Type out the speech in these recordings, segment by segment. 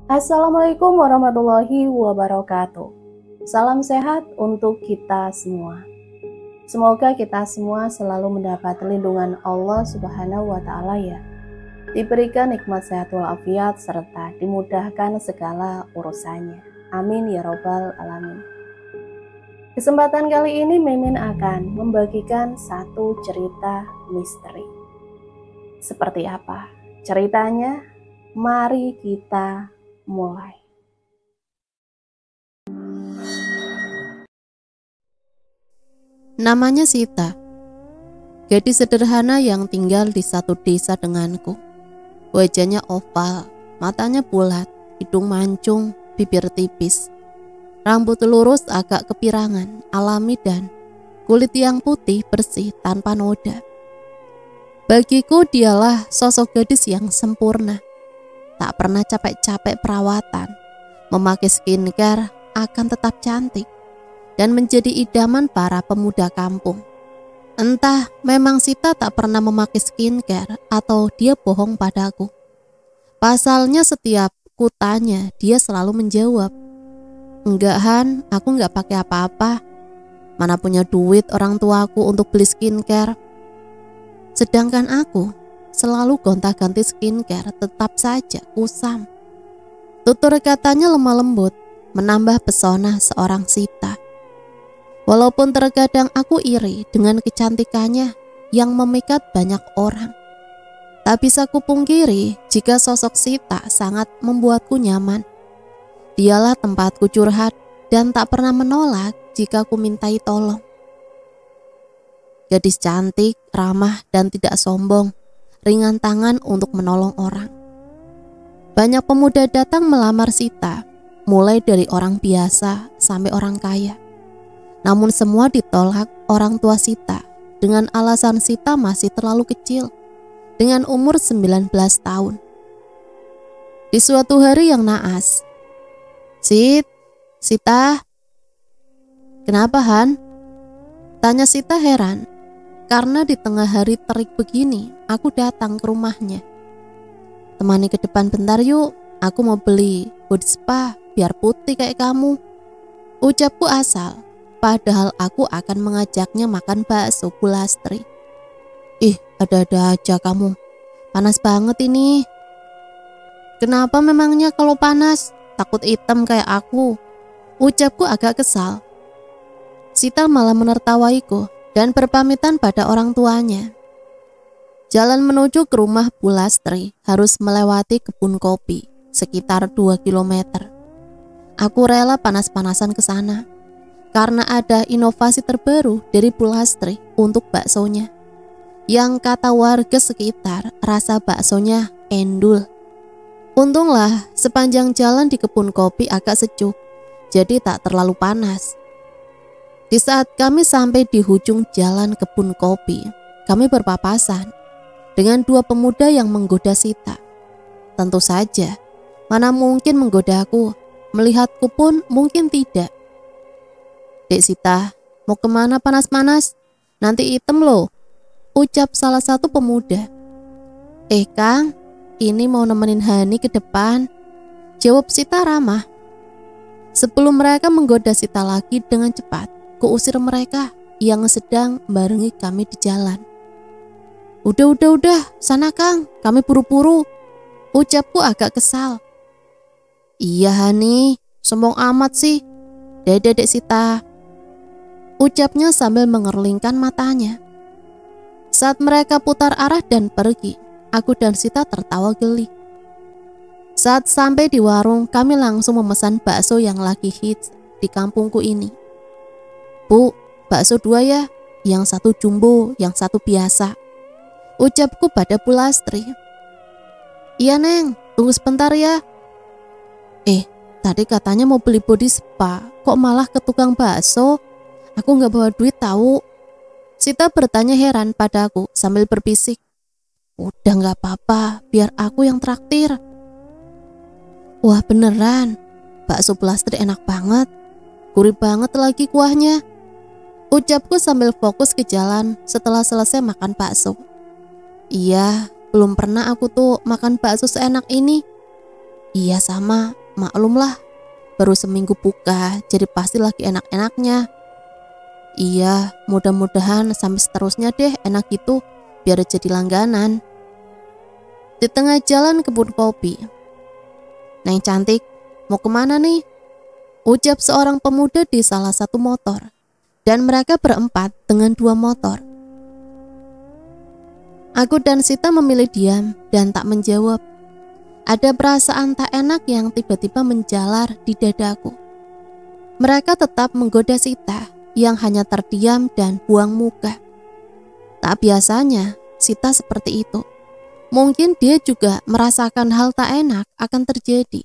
Assalamualaikum warahmatullahi wabarakatuh. Salam sehat untuk kita semua. Semoga kita semua selalu mendapat lindungan Allah Subhanahu wa Ta'ala, ya. Diberikan nikmat sehat walafiat serta dimudahkan segala urusannya. Amin ya robbal alamin. Kesempatan kali ini Mimin akan membagikan satu cerita misteri. Seperti apa ceritanya? Mari kita mulai. Namanya Sita, gadis sederhana yang tinggal di satu desa denganku. Wajahnya oval, matanya bulat, hidung mancung, bibir tipis, rambut lurus agak kepirangan, alami dan kulit yang putih bersih tanpa noda. Bagiku dialah sosok gadis yang sempurna, tak pernah capek-capek perawatan, memakai skincare akan tetap cantik, dan menjadi idaman para pemuda kampung. Entah memang Sita tak pernah memakai skincare atau dia bohong padaku. Pasalnya setiap kutanya dia selalu menjawab, "Enggak Han, aku enggak pakai apa-apa. Mana punya duit orang tuaku untuk beli skincare." Sedangkan aku selalu gonta-ganti skincare tetap saja kusam. Tutur katanya lemah lembut menambah pesona seorang Sita. Walaupun terkadang aku iri dengan kecantikannya yang memikat banyak orang, tak bisa kupungkiri jika sosok Sita sangat membuatku nyaman. Dialah tempatku curhat dan tak pernah menolak jika ku mintai tolong. Gadis cantik, ramah dan tidak sombong, ringan tangan untuk menolong orang. Banyak pemuda datang melamar Sita, mulai dari orang biasa sampai orang kaya. Namun semua ditolak orang tua Sita dengan alasan Sita masih terlalu kecil, dengan umur 19 tahun. Di suatu hari yang naas, Sita, kenapa Han?" Tanya Sita heran, karena di tengah hari terik begini aku datang ke rumahnya. "Temani ke depan bentar yuk, aku mau beli body spa biar putih kayak kamu," ucapku asal. Padahal aku akan mengajaknya makan bakso Bu Lastri. "Ih, ada-ada aja kamu. Panas banget ini." "Kenapa memangnya kalau panas? Takut hitam kayak aku?" ucapku agak kesal. Sita malah menertawaiku dan berpamitan pada orang tuanya. Jalan menuju ke rumah Bu Lastri harus melewati kebun kopi sekitar 2 km. Aku rela panas-panasan ke sana karena ada inovasi terbaru dari Bu Lastri untuk baksonya, yang kata warga sekitar rasa baksonya endul. Untunglah sepanjang jalan di kebun kopi agak sejuk, jadi tak terlalu panas. Di saat kami sampai di ujung jalan kebun kopi, kami berpapasan dengan dua pemuda yang menggoda Sita. Tentu saja, mana mungkin menggodaku, melihatku pun mungkin tidak. "Dek Sita, mau kemana panas-panas? Nanti hitam loh," ucap salah satu pemuda. Kang, ini mau nemenin Hani ke depan," jawab Sita ramah. Sebelum mereka menggoda Sita lagi dengan cepat, kuusir mereka yang sedang barengi kami di jalan. Udah, sana Kang, kami buru-buru," ucapku agak kesal. "Iya Hani, sombong amat sih. Dadah Dek Sita," ucapnya sambil mengerlingkan matanya. Saat mereka putar arah dan pergi, aku dan Sita tertawa geli. Saat sampai di warung, kami langsung memesan bakso yang lagi hits di kampungku ini. "Bu, bakso 2 ya, yang satu jumbo, yang satu biasa," ucapku pada Bu Lastri. "Iya Neng, tunggu sebentar ya." Tadi katanya mau beli body spa, kok malah ke tukang bakso? Aku gak bawa duit tahu." Sita bertanya heran padaku sambil berbisik, "Udah gak apa-apa, biar aku yang traktir." Wah beneran, bakso Bu Lastri enak banget, gurih banget lagi kuahnya, ucapku sambil fokus ke jalan setelah selesai makan bakso. "Iya, belum pernah aku tuh makan bakso seenak ini." Iya sama, maklumlah. Baru seminggu buka, jadi pasti lagi enak-enaknya. Iya, mudah-mudahan sampai seterusnya deh enak gitu, biar jadi langganan. Di tengah jalan kebun kopi. Neng cantik, mau kemana nih? Ucap seorang pemuda di salah satu motor. Dan mereka berempat dengan 2 motor. Aku dan Sita memilih diam dan tak menjawab. Ada perasaan tak enak yang tiba-tiba menjalar di dadaku. Mereka tetap menggoda Sita yang hanya terdiam dan buang muka. Tak biasanya Sita seperti itu. Mungkin dia juga merasakan hal tak enak akan terjadi.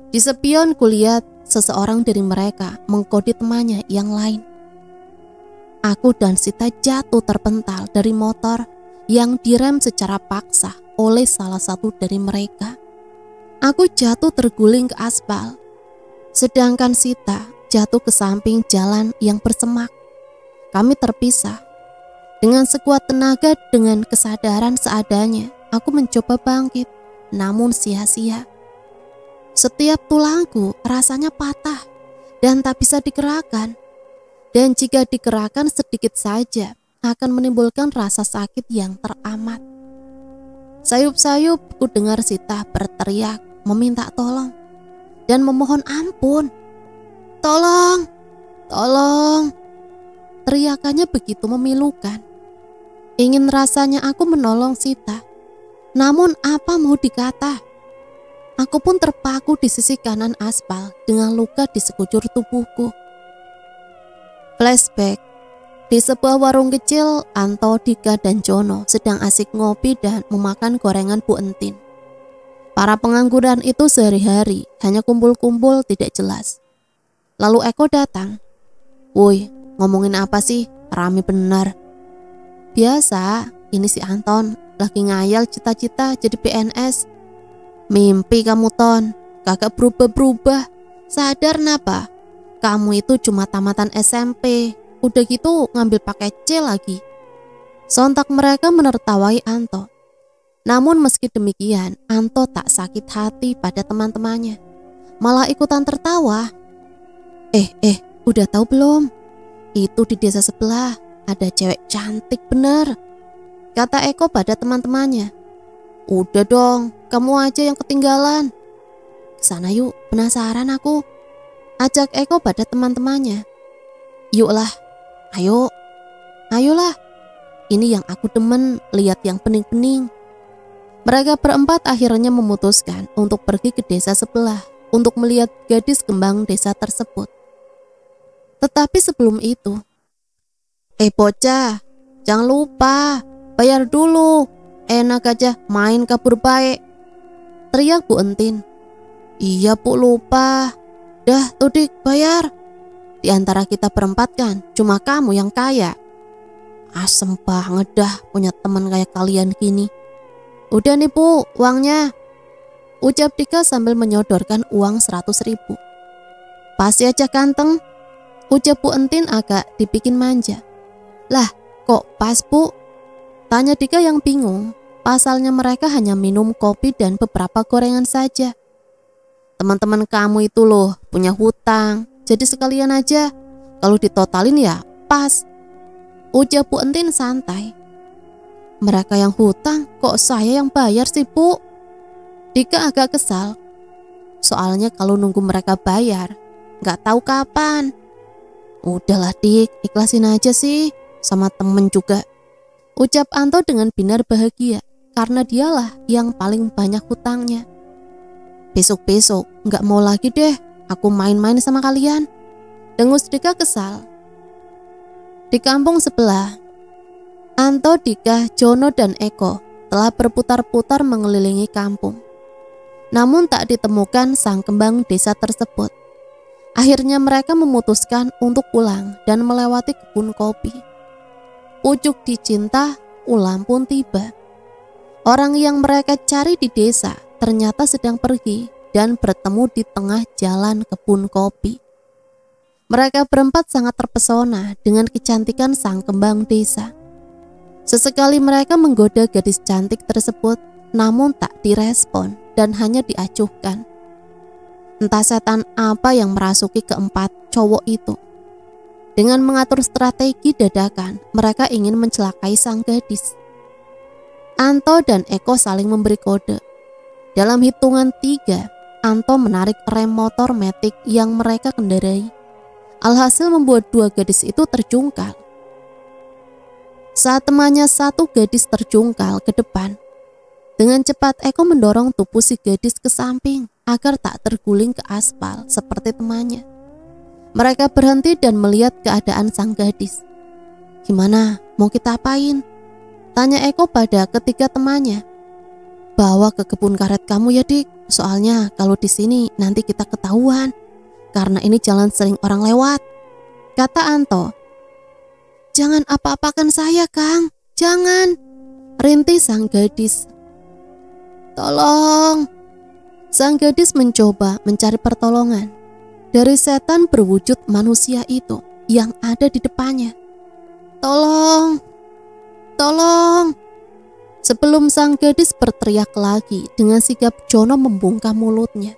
Di spion kulihat seseorang dari mereka mengkode temannya yang lain. Aku dan Sita jatuh terpental dari motor yang direm secara paksa oleh salah satu dari mereka. Aku jatuh terguling ke aspal, sedangkan Sita jatuh ke samping jalan yang bersemak. Kami terpisah. Dengan sekuat tenaga, dengan kesadaran seadanya, aku mencoba bangkit, namun sia-sia. Setiap tulangku rasanya patah dan tak bisa digerakkan. Dan jika digerakkan sedikit saja, akan menimbulkan rasa sakit yang teramat. Sayup-sayup ku dengar Sita berteriak meminta tolong dan memohon ampun. Tolong, tolong. Teriakannya begitu memilukan. Ingin rasanya aku menolong Sita. Namun apa mau dikata? Aku pun terpaku di sisi kanan aspal dengan luka di sekujur tubuhku. Flashback. Di sebuah warung kecil, Anto, Dika, dan Jono sedang asik ngopi dan memakan gorengan Bu Entin. Para pengangguran itu sehari-hari hanya kumpul-kumpul tidak jelas. Lalu Eko datang. Woi, ngomongin apa sih? Rame benar. Biasa, ini si Anton lagi ngayal cita-cita jadi PNS. Mimpi kamu Ton, kagak berubah-berubah. Sadar napa? Kamu itu cuma tamatan SMP. Udah gitu ngambil pakai C lagi. Sontak mereka menertawai Anto. Namun meski demikian, Anto tak sakit hati pada teman-temannya. Malah ikutan tertawa. Udah tahu belum? Itu di desa sebelah ada cewek cantik bener, kata Eko pada teman-temannya. Udah dong, kamu aja yang ketinggalan. Kesana yuk, penasaran aku. Ajak Eko pada teman-temannya. Yuklah. Ayolah. Ini yang aku demen, lihat yang pening-pening. Mereka berempat akhirnya memutuskan untuk pergi ke desa sebelah untuk melihat gadis kembang desa tersebut. Tetapi sebelum itu, bocah, jangan lupa bayar dulu. Enak aja main kabur baik, teriak Bu Entin. Iya Bu, lupa. Dah tuh Dik, bayar. Di antara kita berempat kan cuma kamu yang kaya. Asem banget dah punya teman kayak kalian gini. Udah nih Bu, uangnya, ucap Dika sambil menyodorkan uang 100.000. Pasti aja kanteng, ucap Bu Entin agak dibikin manja. Lah kok pas Bu? Tanya Dika yang bingung. Pasalnya mereka hanya minum kopi dan beberapa gorengan saja. Teman-teman kamu itu loh punya hutang, jadi sekalian aja. Kalau ditotalin ya pas, ucap Bu Entin santai. Mereka yang hutang, kok saya yang bayar sih Bu? Dika agak kesal. Soalnya kalau nunggu mereka bayar, gak tahu kapan. Udahlah Dik, ikhlasin aja sih, sama temen juga, ucap Anto dengan binar bahagia, karena dialah yang paling banyak hutangnya. Besok-besok gak mau lagi deh aku main-main sama kalian, dengus Dika kesal. Di kampung sebelah, Anto, Dika, Jono, dan Eko telah berputar-putar mengelilingi kampung. Namun tak ditemukan sang kembang desa tersebut. Akhirnya mereka memutuskan untuk pulang dan melewati kebun kopi. Pucuk dicinta, ulam pun tiba. Orang yang mereka cari di desa ternyata sedang pergi dan bertemu di tengah jalan kebun kopi. Mereka berempat sangat terpesona dengan kecantikan sang kembang desa. Sesekali mereka menggoda gadis cantik tersebut namun tak direspon dan hanya diacuhkan. Entah setan apa yang merasuki keempat cowok itu. Dengan mengatur strategi dadakan, mereka ingin mencelakai sang gadis. Anto dan Eko saling memberi kode. Dalam hitungan 3, Anto menarik rem motor metik yang mereka kendarai. Alhasil membuat dua gadis itu terjungkal. Saat temannya satu gadis terjungkal ke depan, dengan cepat Eko mendorong tubuh si gadis ke samping agar tak terguling ke aspal seperti temannya. Mereka berhenti dan melihat keadaan sang gadis. "Gimana? Mau kita apain?" tanya Eko pada ketiga temannya. "Bawa ke kebun karet kamu ya, Dik. Soalnya kalau di sini nanti kita ketahuan. Karena ini jalan sering orang lewat," kata Anto. "Jangan apa-apakan saya, Kang. Jangan," rintih sang gadis. "Tolong." Sang gadis mencoba mencari pertolongan dari setan berwujud manusia itu yang ada di depannya. "Tolong, tolong." Sebelum sang gadis berteriak lagi, dengan sigap Jono membungkam mulutnya.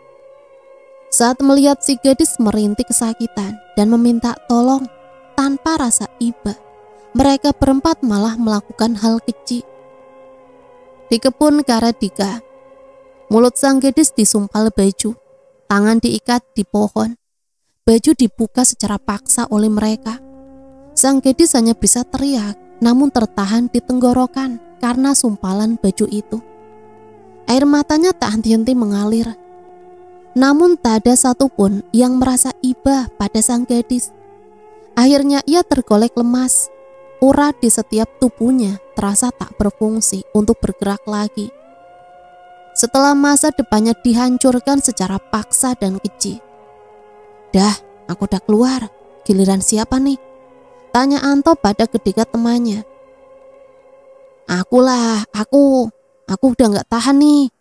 Saat melihat si gadis merintih kesakitan dan meminta tolong tanpa rasa iba, mereka berempat malah melakukan hal keji. Di kebun karet Dika, mulut sang gadis disumpal baju, tangan diikat di pohon, baju dibuka secara paksa oleh mereka. Sang gadis hanya bisa teriak, namun tertahan di tenggorokan karena sumpalan baju itu. Air matanya tak henti-henti mengalir. Namun tak ada satupun yang merasa iba pada sang gadis. Akhirnya ia tergolek lemas. Urat di setiap tubuhnya terasa tak berfungsi untuk bergerak lagi. Setelah masa depannya dihancurkan secara paksa dan keji. "Dah, aku udah keluar. Giliran siapa nih?" tanya Anto pada ketiga temannya. "Akulah, aku udah gak tahan nih."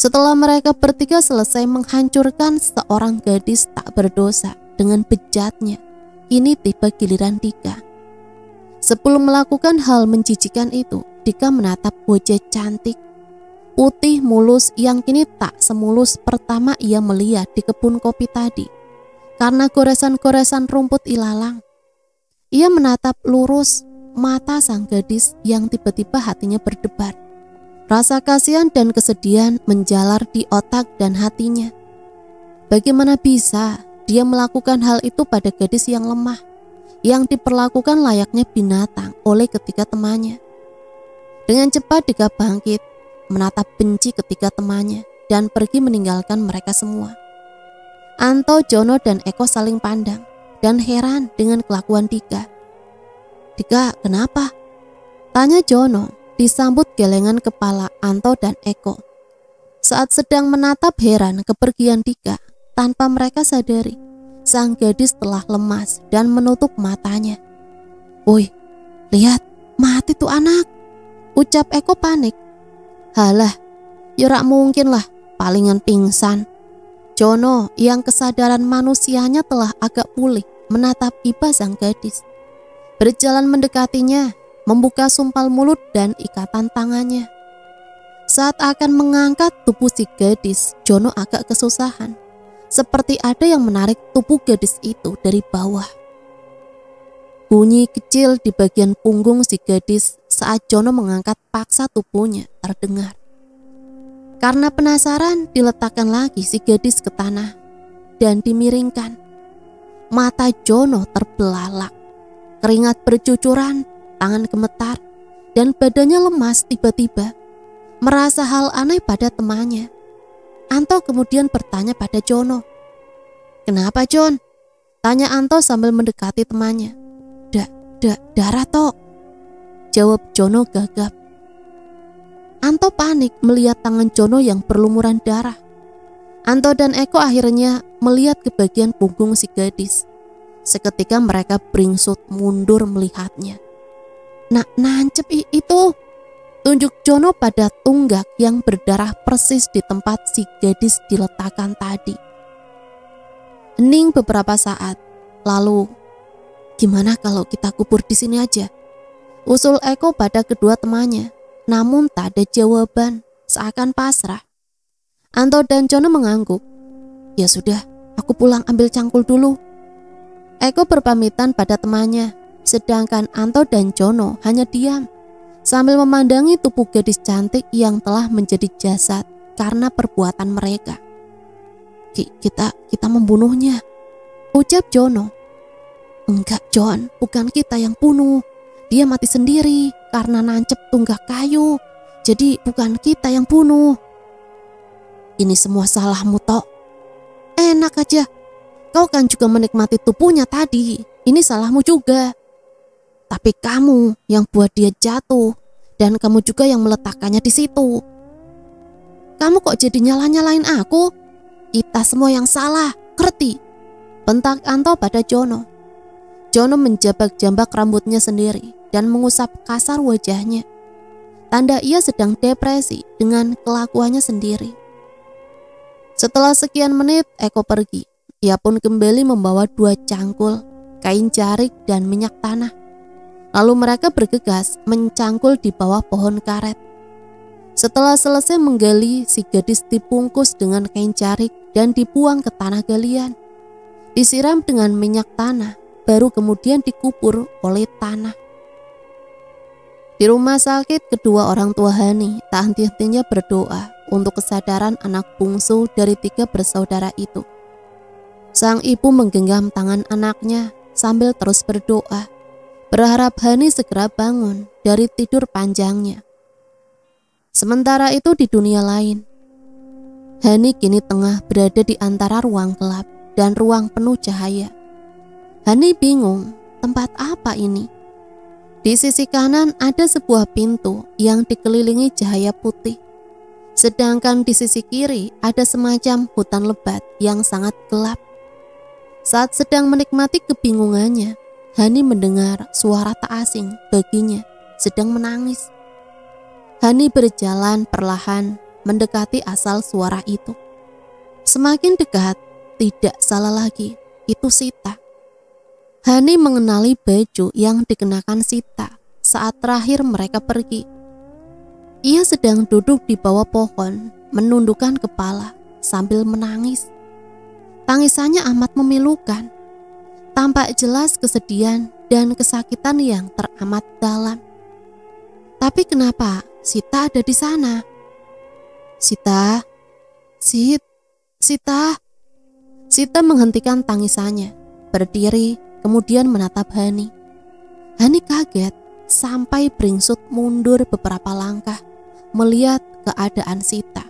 Setelah mereka bertiga selesai menghancurkan seorang gadis tak berdosa dengan bejatnya, kini tiba giliran Dika. Sebelum melakukan hal menjijikan itu, Dika menatap wajah cantik, putih mulus yang kini tak semulus pertama ia melihat di kebun kopi tadi. Karena goresan-goresan rumput ilalang, ia menatap lurus mata sang gadis yang tiba-tiba hatinya berdebar. Rasa kasihan dan kesedihan menjalar di otak dan hatinya. Bagaimana bisa dia melakukan hal itu pada gadis yang lemah, yang diperlakukan layaknya binatang oleh ketiga temannya? Dengan cepat Dika bangkit, menatap benci ketiga temannya, dan pergi meninggalkan mereka semua. Anto, Jono, dan Eko saling pandang dan heran dengan kelakuan Dika. "Dika, kenapa?" tanya Jono, disambut gelengan kepala Anto dan Eko. Saat sedang menatap heran kepergian Dika, tanpa mereka sadari, sang gadis telah lemas dan menutup matanya. "Woi, lihat, mati tuh anak," ucap Eko panik. "Halah, ya rak mungkin lah, palingan pingsan." Jono yang kesadaran manusianya telah agak pulih menatap iba sang gadis. Berjalan mendekatinya, membuka sumpal mulut dan ikatan tangannya. Saat akan mengangkat tubuh si gadis, Jono agak kesusahan, seperti ada yang menarik tubuh gadis itu dari bawah. Bunyi kecil di bagian punggung si gadis saat Jono mengangkat paksa tubuhnya terdengar. Karena penasaran, diletakkan lagi si gadis ke tanah dan dimiringkan. Mata Jono terbelalak, keringat bercucuran, tangan gemetar, dan badannya lemas tiba-tiba. Merasa hal aneh pada temannya, Anto kemudian bertanya pada Jono. "Kenapa, Jon?" tanya Anto sambil mendekati temannya. Darah tok," jawab Jono gagap. Anto panik melihat tangan Jono yang berlumuran darah. Anto dan Eko akhirnya melihat ke bagian punggung si gadis. Seketika mereka beringsut mundur melihatnya. Nancep itu," tunjuk Jono pada tunggak yang berdarah persis di tempat si gadis diletakkan tadi. Hening beberapa saat, lalu, "Gimana kalau kita kubur di sini aja?" usul Eko pada kedua temannya. namun tak ada jawaban, seakan pasrah. Anto dan Jono mengangguk. Ya sudah, aku pulang ambil cangkul dulu. Eko berpamitan pada temannya, sedangkan Anto dan Jono hanya diam sambil memandangi tubuh gadis cantik yang telah menjadi jasad karena perbuatan mereka. Kita membunuhnya, ucap Jono. Enggak John, bukan kita yang bunuh. Dia mati sendiri karena nancep tunggak kayu. Jadi bukan kita yang bunuh. Ini semua salahmu Tok. Enak aja, kau kan juga menikmati tubuhnya tadi. Ini salahmu juga. Tapi kamu yang buat dia jatuh, dan kamu juga yang meletakkannya di situ. Kamu kok jadi nyalain aku? Kita semua yang salah, ngerti? Bentak Anto pada Jono. Jono menjambak-jambak rambutnya sendiri dan mengusap kasar wajahnya. Tanda ia sedang depresi dengan kelakuannya sendiri. Setelah sekian menit, Eko pergi. Ia pun kembali membawa 2 cangkul, kain jarik, dan minyak tanah. Lalu mereka bergegas mencangkul di bawah pohon karet. Setelah selesai menggali, si gadis dibungkus dengan kain jarik dan dibuang ke tanah galian. Disiram dengan minyak tanah, baru kemudian dikubur oleh tanah. Di rumah sakit, kedua orang tua Hani tak henti-hentinya berdoa untuk kesadaran anak bungsu dari 3 bersaudara itu. Sang ibu menggenggam tangan anaknya sambil terus berdoa, berharap Hani segera bangun dari tidur panjangnya. Sementara itu di dunia lain, Hani kini tengah berada di antara ruang gelap dan ruang penuh cahaya. Hani bingung, tempat apa ini? Di sisi kanan ada sebuah pintu yang dikelilingi cahaya putih. Sedangkan di sisi kiri ada semacam hutan lebat yang sangat gelap. Saat sedang menikmati kebingungannya, Hani mendengar suara tak asing baginya sedang menangis. Hani berjalan perlahan mendekati asal suara itu. Semakin dekat, tidak salah lagi, itu Sita. Hani mengenali baju yang dikenakan Sita saat terakhir mereka pergi. Ia sedang duduk di bawah pohon, menundukkan kepala sambil menangis. Tangisannya amat memilukan. Tampak jelas kesedihan dan kesakitan yang teramat dalam. Tapi kenapa Sita ada di sana? Sita. Sita menghentikan tangisannya, berdiri, kemudian menatap Hani. Hani kaget sampai beringsut mundur beberapa langkah melihat keadaan Sita.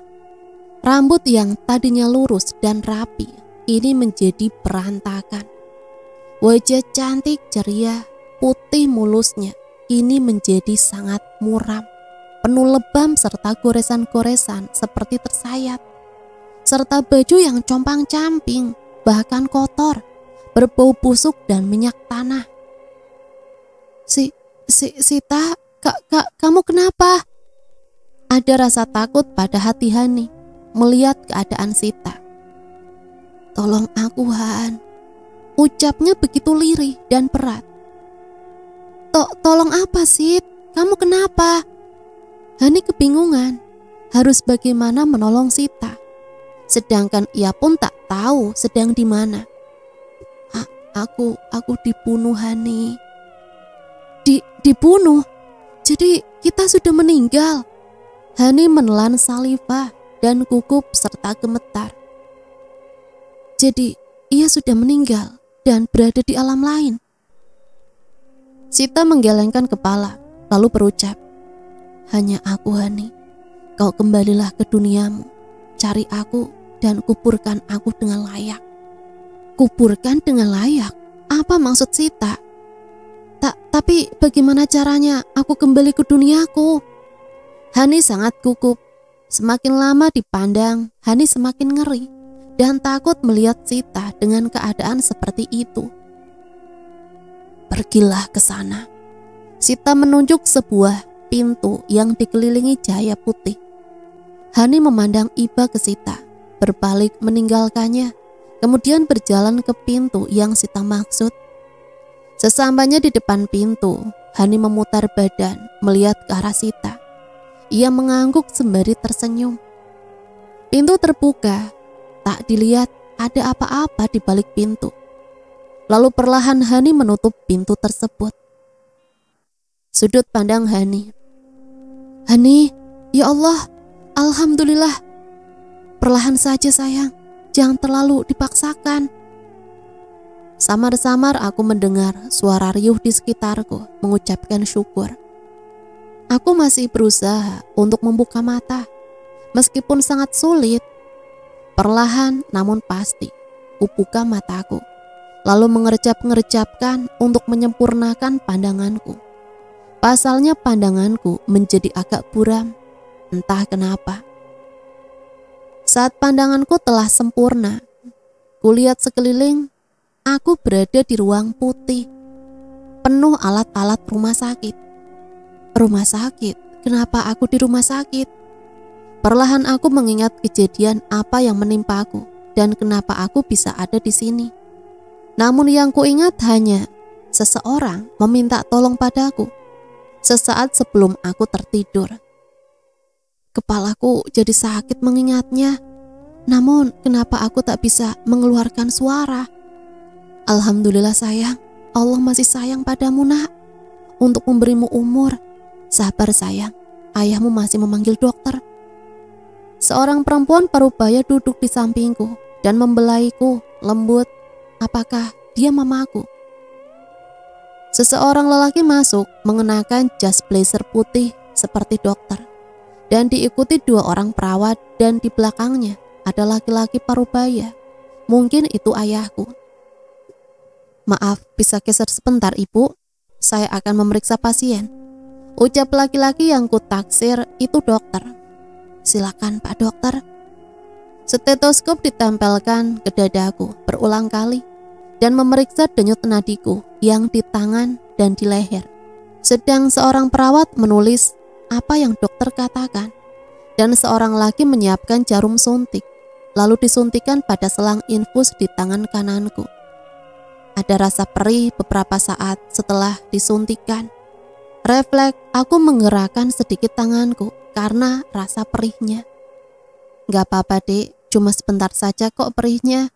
Rambut yang tadinya lurus dan rapi kini menjadi berantakan. Wajah cantik ceria, putih mulusnya kini menjadi sangat muram, penuh lebam serta goresan-goresan seperti tersayat, serta baju yang compang-camping, bahkan kotor, berbau busuk dan minyak tanah. Sita, kamu kenapa? Ada rasa takut pada hati Hani melihat keadaan Sita. Tolong aku, Han. Ucapnya begitu lirih dan berat. Tolong apa, Sit? Kamu kenapa? Hani kebingungan harus bagaimana menolong Sita, sedangkan ia pun tak tahu sedang di mana. Aku dibunuh, Hani. Dibunuh? Jadi kita sudah meninggal? Hani menelan saliva dan gugup serta gemetar. Jadi ia sudah meninggal dan berada di alam lain. Sita menggelengkan kepala lalu berucap, hanya aku, Hani. Kau kembalilah ke duniamu, cari aku dan kuburkan aku dengan layak. Kuburkan dengan layak? Apa maksud Sita? Tapi bagaimana caranya aku kembali ke duniaku? Hani sangat gugup. Semakin lama dipandang, Hani semakin ngeri dan takut melihat Sita dengan keadaan seperti itu. Pergilah ke sana. Sita menunjuk sebuah pintu yang dikelilingi cahaya putih. Hani memandang iba ke Sita, berbalik meninggalkannya, kemudian berjalan ke pintu yang Sita maksud. Sesampainya di depan pintu, Hani memutar badan melihat ke arah Sita. Ia mengangguk sembari tersenyum. Pintu terbuka. Tak dilihat ada apa-apa di balik pintu. Lalu perlahan Hani menutup pintu tersebut. Sudut pandang Hani. Hani, ya Allah, alhamdulillah. Perlahan saja sayang, jangan terlalu dipaksakan. Samar-samar aku mendengar suara riuh di sekitarku mengucapkan syukur. Aku masih berusaha untuk membuka mata, meskipun sangat sulit. Perlahan namun pasti, kubuka mataku, lalu mengerjap-ngerjapkan untuk menyempurnakan pandanganku. Pasalnya pandanganku menjadi agak buram, entah kenapa. Saat pandanganku telah sempurna, kulihat sekeliling, aku berada di ruang putih, penuh alat-alat rumah sakit. Rumah sakit? Kenapa aku di rumah sakit? Perlahan aku mengingat kejadian apa yang menimpa aku dan kenapa aku bisa ada di sini. Namun yang kuingat hanya seseorang meminta tolong padaku sesaat sebelum aku tertidur. Kepalaku jadi sakit mengingatnya. Namun kenapa aku tak bisa mengeluarkan suara? Alhamdulillah sayang, Allah masih sayang padamu nak, untuk memberimu umur. Sabar sayang, ayahmu masih memanggil dokter. Seorang perempuan parubaya duduk di sampingku dan membelaiku lembut. Apakah dia mamaku? Seseorang lelaki masuk mengenakan jas blazer putih seperti dokter dan diikuti 2 orang perawat, dan di belakangnya ada laki-laki parubaya. Mungkin itu ayahku. Maaf, bisa geser sebentar ibu? Saya akan memeriksa pasien. Ucap laki-laki yang kutaksir itu dokter. Silakan Pak Dokter. Stetoskop ditempelkan ke dadaku berulang kali dan memeriksa denyut nadiku yang di tangan dan di leher. Sedang seorang perawat menulis apa yang dokter katakan dan seorang lagi menyiapkan jarum suntik, lalu disuntikan pada selang infus di tangan kananku. Ada rasa perih beberapa saat setelah disuntikan. Refleks aku menggerakkan sedikit tanganku karena rasa perihnya. Gak apa-apa dek, cuma sebentar saja kok perihnya,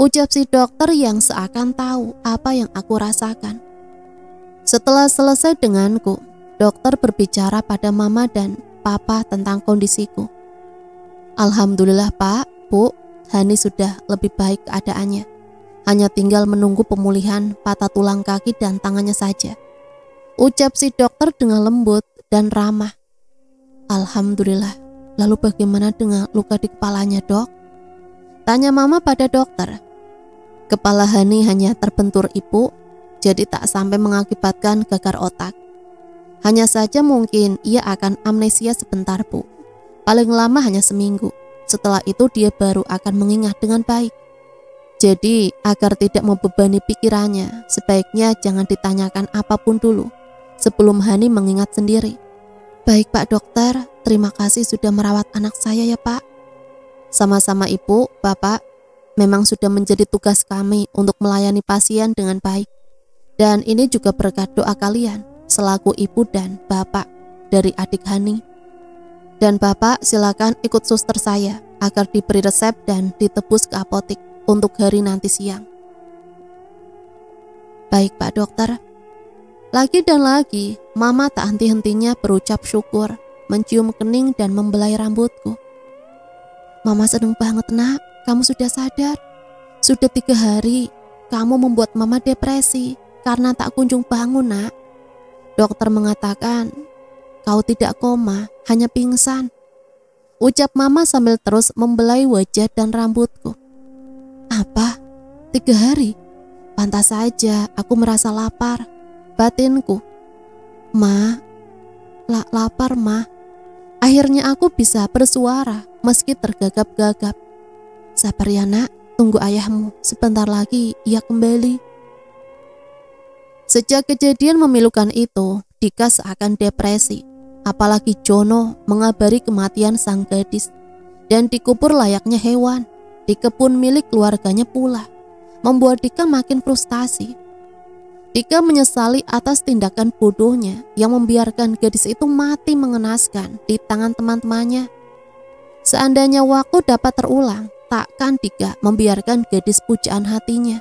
ucap si dokter yang seakan tahu apa yang aku rasakan. Setelah selesai denganku, dokter berbicara pada mama dan papa tentang kondisiku. Alhamdulillah Pak, Bu, Hani sudah lebih baik keadaannya. Hanya tinggal menunggu pemulihan patah tulang kaki dan tangannya saja, ucap si dokter dengan lembut dan ramah. Alhamdulillah. Lalu bagaimana dengan luka di kepalanya dok? Tanya mama pada dokter. Kepala Hani hanya terbentur ibu, jadi tak sampai mengakibatkan gagar otak. Hanya saja mungkin ia akan amnesia sebentar bu. Paling lama hanya seminggu. Setelah itu dia baru akan mengingat dengan baik. Jadi agar tidak membebani pikirannya, sebaiknya jangan ditanyakan apapun dulu sebelum Hani mengingat sendiri. Baik Pak Dokter, terima kasih sudah merawat anak saya ya Pak. Sama-sama Ibu, Bapak. Memang sudah menjadi tugas kami untuk melayani pasien dengan baik. Dan ini juga berkat doa kalian selaku ibu dan bapak dari adik Hani. Dan Bapak silakan ikut suster saya agar diberi resep dan ditebus ke apotik untuk hari nanti siang. Baik Pak Dokter. Lagi dan lagi, mama tak henti-hentinya berucap syukur, mencium kening dan membelai rambutku. Mama seneng banget nak, kamu sudah sadar. Sudah 3 hari, kamu membuat mama depresi karena tak kunjung bangun nak. Dokter mengatakan, kau tidak koma, hanya pingsan. Ucap mama sambil terus membelai wajah dan rambutku. Apa? 3 hari? Pantas saja aku merasa lapar. Batinku, Ma, lapar Ma. Akhirnya aku bisa bersuara meski tergagap-gagap. Sabar ya nak, tunggu ayahmu, sebentar lagi ia kembali. Sejak kejadian memilukan itu, Dika seakan depresi. Apalagi Jono mengabari kematian sang gadis dan dikubur layaknya hewan di kebun milik keluarganya pula, membuat Dika makin frustasi. Dika menyesali atas tindakan bodohnya yang membiarkan gadis itu mati mengenaskan di tangan teman-temannya. Seandainya waktu dapat terulang, takkan Dika membiarkan gadis pujaan hatinya.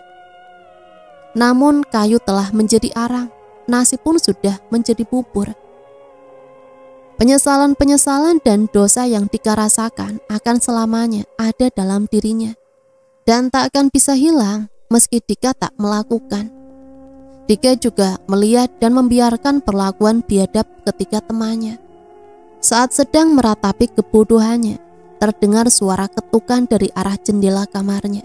Namun kayu telah menjadi arang, nasi pun sudah menjadi bubur. Penyesalan-penyesalan dan dosa yang Dika rasakan akan selamanya ada dalam dirinya dan tak akan bisa hilang meski Dika tak melakukan. Dika juga melihat dan membiarkan perlakuan biadab ketika temannya. Saat sedang meratapi kebodohannya, terdengar suara ketukan dari arah jendela kamarnya.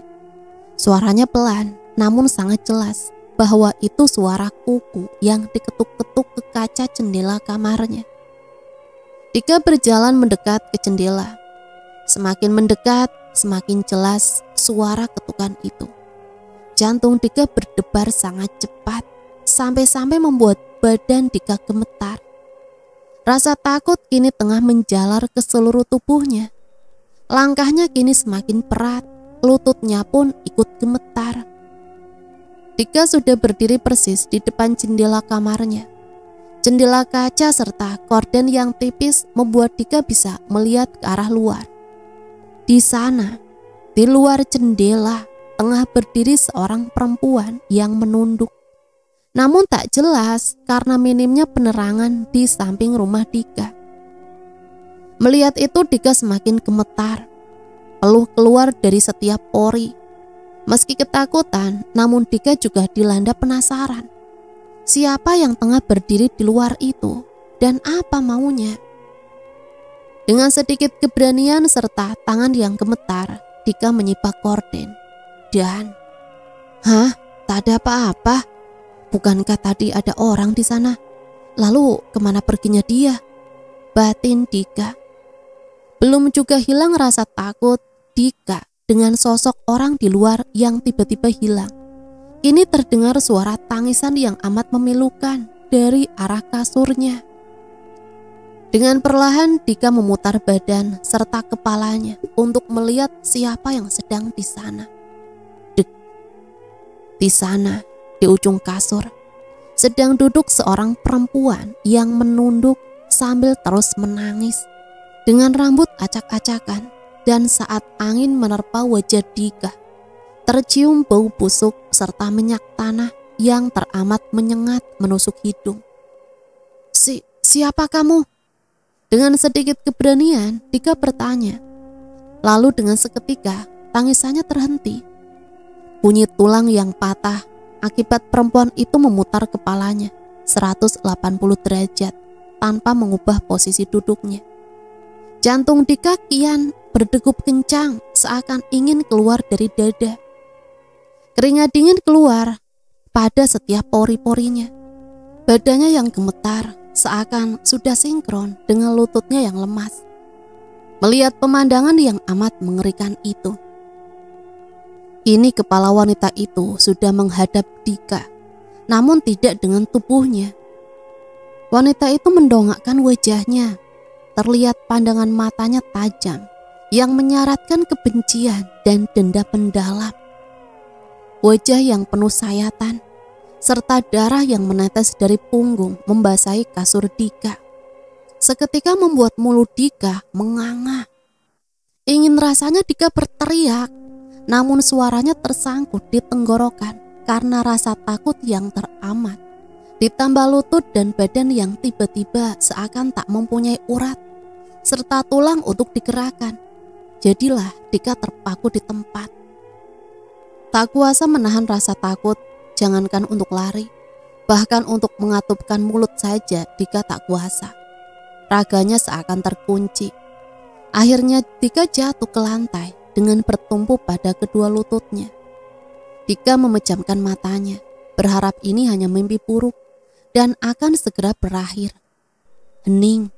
Suaranya pelan, namun sangat jelas bahwa itu suara kuku yang diketuk-ketuk ke kaca jendela kamarnya. Dika berjalan mendekat ke jendela. Semakin mendekat, semakin jelas suara ketukan itu. Jantung Dika berdebar sangat cepat, sampai-sampai membuat badan Dika gemetar. Rasa takut kini tengah menjalar ke seluruh tubuhnya. Langkahnya kini semakin berat, lututnya pun ikut gemetar. Dika sudah berdiri persis di depan jendela kamarnya. Jendela kaca serta korden yang tipis membuat Dika bisa melihat ke arah luar. Di sana, di luar jendela, tengah berdiri seorang perempuan yang menunduk. Namun tak jelas karena minimnya penerangan di samping rumah Dika. Melihat itu Dika semakin gemetar. Peluh keluar dari setiap pori. Meski ketakutan, namun Dika juga dilanda penasaran. Siapa yang tengah berdiri di luar itu dan apa maunya? Dengan sedikit keberanian serta tangan yang gemetar, Dika menyipak korden. Dan, tak ada apa-apa. Bukankah tadi ada orang di sana? Lalu kemana perginya dia? Batin Dika. Belum juga hilang rasa takut Dika dengan sosok orang di luar yang tiba-tiba hilang. Kini terdengar suara tangisan yang amat memilukan dari arah kasurnya. Dengan perlahan Dika memutar badan serta kepalanya untuk melihat siapa yang sedang di sana. Dek. Di sana, di ujung kasur, sedang duduk seorang perempuan yang menunduk sambil terus menangis dengan rambut acak-acakan, dan saat angin menerpa wajah Dika, tercium bau busuk serta minyak tanah yang teramat menyengat menusuk hidung. Siapa kamu? Dengan sedikit keberanian Dika bertanya. Lalu dengan seketika tangisannya terhenti. Bunyi tulang yang patah akibat perempuan itu memutar kepalanya 180 derajat tanpa mengubah posisi duduknya. Jantung Dika kian berdegup kencang seakan ingin keluar dari dada. Keringat dingin keluar pada setiap pori-porinya. Badannya yang gemetar seakan sudah sinkron dengan lututnya yang lemas. Melihat pemandangan yang amat mengerikan itu, kini kepala wanita itu sudah menghadap Dika, namun tidak dengan tubuhnya. Wanita itu mendongakkan wajahnya. Terlihat pandangan matanya tajam yang menyaratkan kebencian dan dendam mendalam. Wajah yang penuh sayatan serta darah yang menetes dari punggung membasahi kasur Dika. Seketika membuat mulut Dika menganga. Ingin rasanya Dika berteriak, namun suaranya tersangkut di tenggorokan karena rasa takut yang teramat. Ditambah lutut dan badan yang tiba-tiba seakan tak mempunyai urat serta tulang untuk digerakkan. Jadilah Dika terpaku di tempat. Tak kuasa menahan rasa takut, jangankan untuk lari, bahkan untuk mengatupkan mulut saja Dika tak kuasa. Raganya seakan terkunci. Akhirnya Dika jatuh ke lantai dengan bertumpu pada kedua lututnya. Dika memejamkan matanya, berharap ini hanya mimpi buruk dan akan segera berakhir. Hening.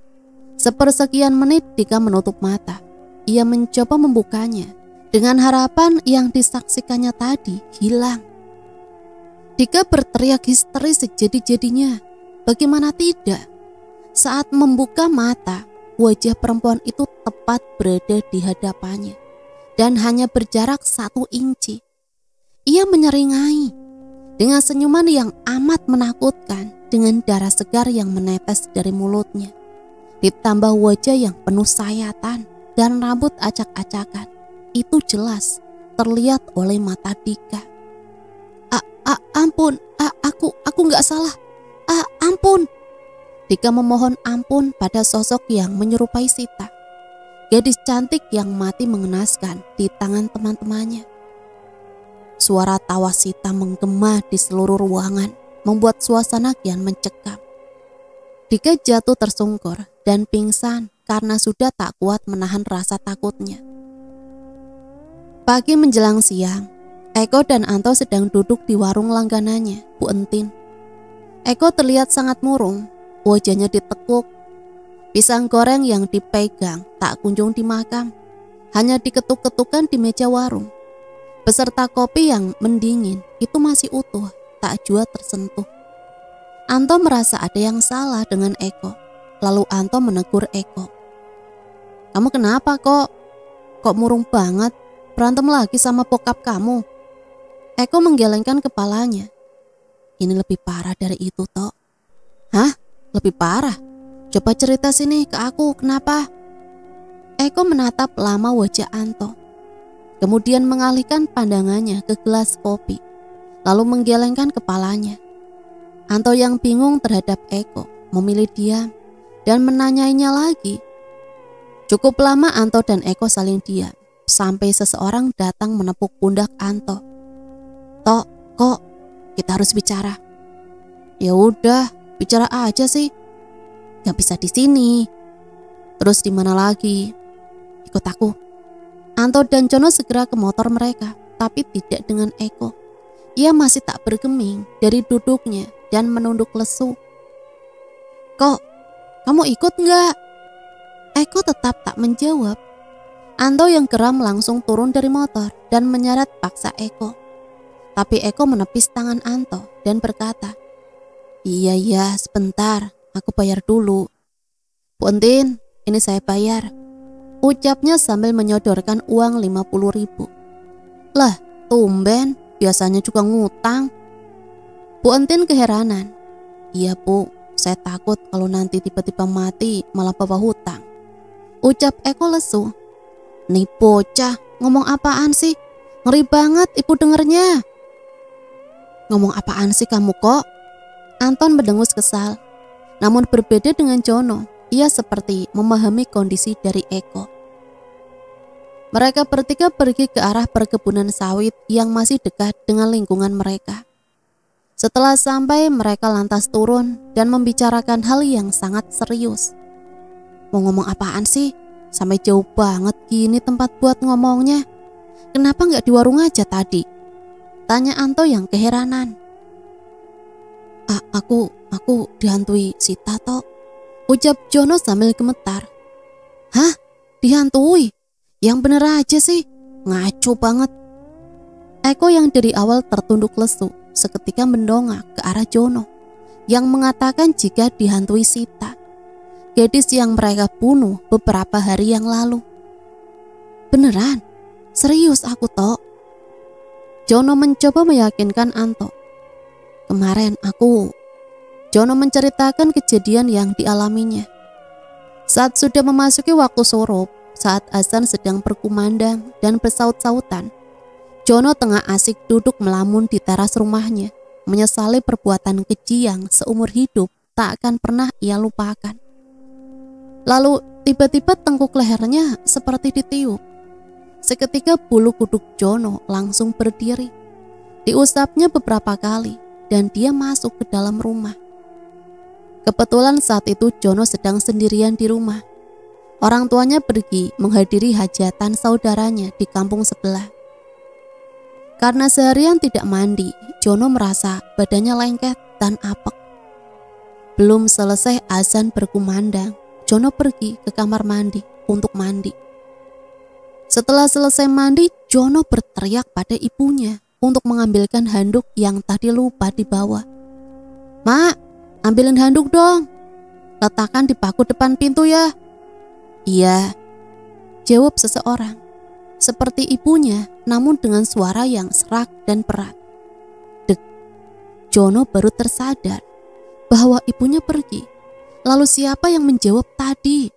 Sepersekian menit Dika menutup mata. Ia mencoba membukanya dengan harapan yang disaksikannya tadi hilang. Dika berteriak histeris sejadi-jadinya. Bagaimana tidak? Saat membuka mata, wajah perempuan itu tepat berada di hadapannya dan hanya berjarak 1 inci. Ia menyeringai. dengan senyuman yang amat menakutkan, dengan darah segar yang menetes dari mulutnya, ditambah wajah yang penuh sayatan dan rambut acak-acakan. Itu jelas terlihat oleh mata Dika. Ampun, aku nggak salah. Ampun. Dika memohon ampun pada sosok yang menyerupai Sita, gadis cantik yang mati mengenaskan di tangan teman-temannya. Suara tawa Sita menggema di seluruh ruangan, membuat suasana kian mencekam. Dika jatuh tersungkur dan pingsan karena sudah tak kuat menahan rasa takutnya. Pagi menjelang siang, Eko dan Anto sedang duduk di warung langganannya, Bu Entin. Eko terlihat sangat murung, wajahnya ditekuk. Pisang goreng yang dipegang tak kunjung dimakan, hanya diketuk-ketukan di meja warung. Beserta kopi yang mendingin itu masih utuh, tak jua tersentuh. Anto merasa ada yang salah dengan Eko. Lalu Anto menegur Eko. "Kamu kenapa kok? Kok murung banget? Berantem lagi sama bokap kamu?" Eko menggelengkan kepalanya. "Ini lebih parah dari itu, Tok." "Hah? Lebih parah? Coba cerita sini ke aku, kenapa?" Eko menatap lama wajah Anto, kemudian mengalihkan pandangannya ke gelas kopi, lalu menggelengkan kepalanya. Anto yang bingung terhadap Eko memilih diam dan menanyainya lagi. Cukup lama Anto dan Eko saling diam, sampai seseorang datang menepuk pundak Anto. "Tok, kok kita harus bicara." "Ya udah, bicara aja sih." "Gak bisa di sini." "Terus di mana lagi?" "Ikut aku." Anto dan Jono segera ke motor mereka, tapi tidak dengan Eko. Ia masih tak bergeming dari duduknya dan menunduk lesu. "Kok, kamu ikut nggak?" Eko tetap tak menjawab. Anto yang geram langsung turun dari motor dan menyeret paksa Eko. Tapi Eko menepis tangan Anto dan berkata, Iya, sebentar, aku bayar dulu." "Bu Entin, ini saya bayar," ucapnya sambil menyodorkan uang 50.000. "Lah, tumben, biasanya juga ngutang." Bu Entin keheranan. "Iya Bu, saya takut kalau nanti tiba-tiba mati malah bawa hutang," ucap Eko lesu. "Nih bocah, ngomong apaan sih? Ngeri banget ibu dengernya." "Ngomong apaan sih kamu kok?" Anton mendengus kesal. Namun berbeda dengan Jono, ia seperti memahami kondisi dari Eko. Mereka bertiga pergi ke arah perkebunan sawit yang masih dekat dengan lingkungan mereka. Setelah sampai, mereka lantas turun dan membicarakan hal yang sangat serius. "Mau ngomong apaan sih? Sampai jauh banget gini tempat buat ngomongnya. Kenapa nggak di warung aja tadi?" tanya Anto yang keheranan. Aku dihantui Sita, Tok," ucap Jono sambil gemetar. "Hah? Dihantui? Yang bener aja sih, ngaco banget." Eko yang dari awal tertunduk lesu seketika mendongak ke arah Jono yang mengatakan jika dihantui Sita, gadis yang mereka bunuh beberapa hari yang lalu. "Beneran? Serius aku, Tok?" Jono mencoba meyakinkan Anto. Jono menceritakan kejadian yang dialaminya. Saat sudah memasuki waktu surup, saat azan sedang berkumandang dan bersaut-sautan, Jono tengah asik duduk melamun di teras rumahnya, menyesali perbuatan keji yang seumur hidup tak akan pernah ia lupakan. Lalu tiba-tiba tengkuk lehernya seperti ditiup. Seketika bulu kuduk Jono langsung berdiri. Diusapnya beberapa kali dan dia masuk ke dalam rumah. Kebetulan saat itu Jono sedang sendirian di rumah. Orang tuanya pergi menghadiri hajatan saudaranya di kampung sebelah. Karena seharian tidak mandi, Jono merasa badannya lengket dan apek. Belum selesai azan berkumandang, Jono pergi ke kamar mandi untuk mandi. Setelah selesai mandi, Jono berteriak pada ibunya untuk mengambilkan handuk yang tadi lupa dibawa. "Mak, ambilin handuk dong. Letakkan di paku depan pintu ya." "Iya," jawab seseorang. Seperti ibunya, namun dengan suara yang serak dan berat. "Dek, Jono baru tersadar bahwa ibunya pergi. Lalu siapa yang menjawab tadi?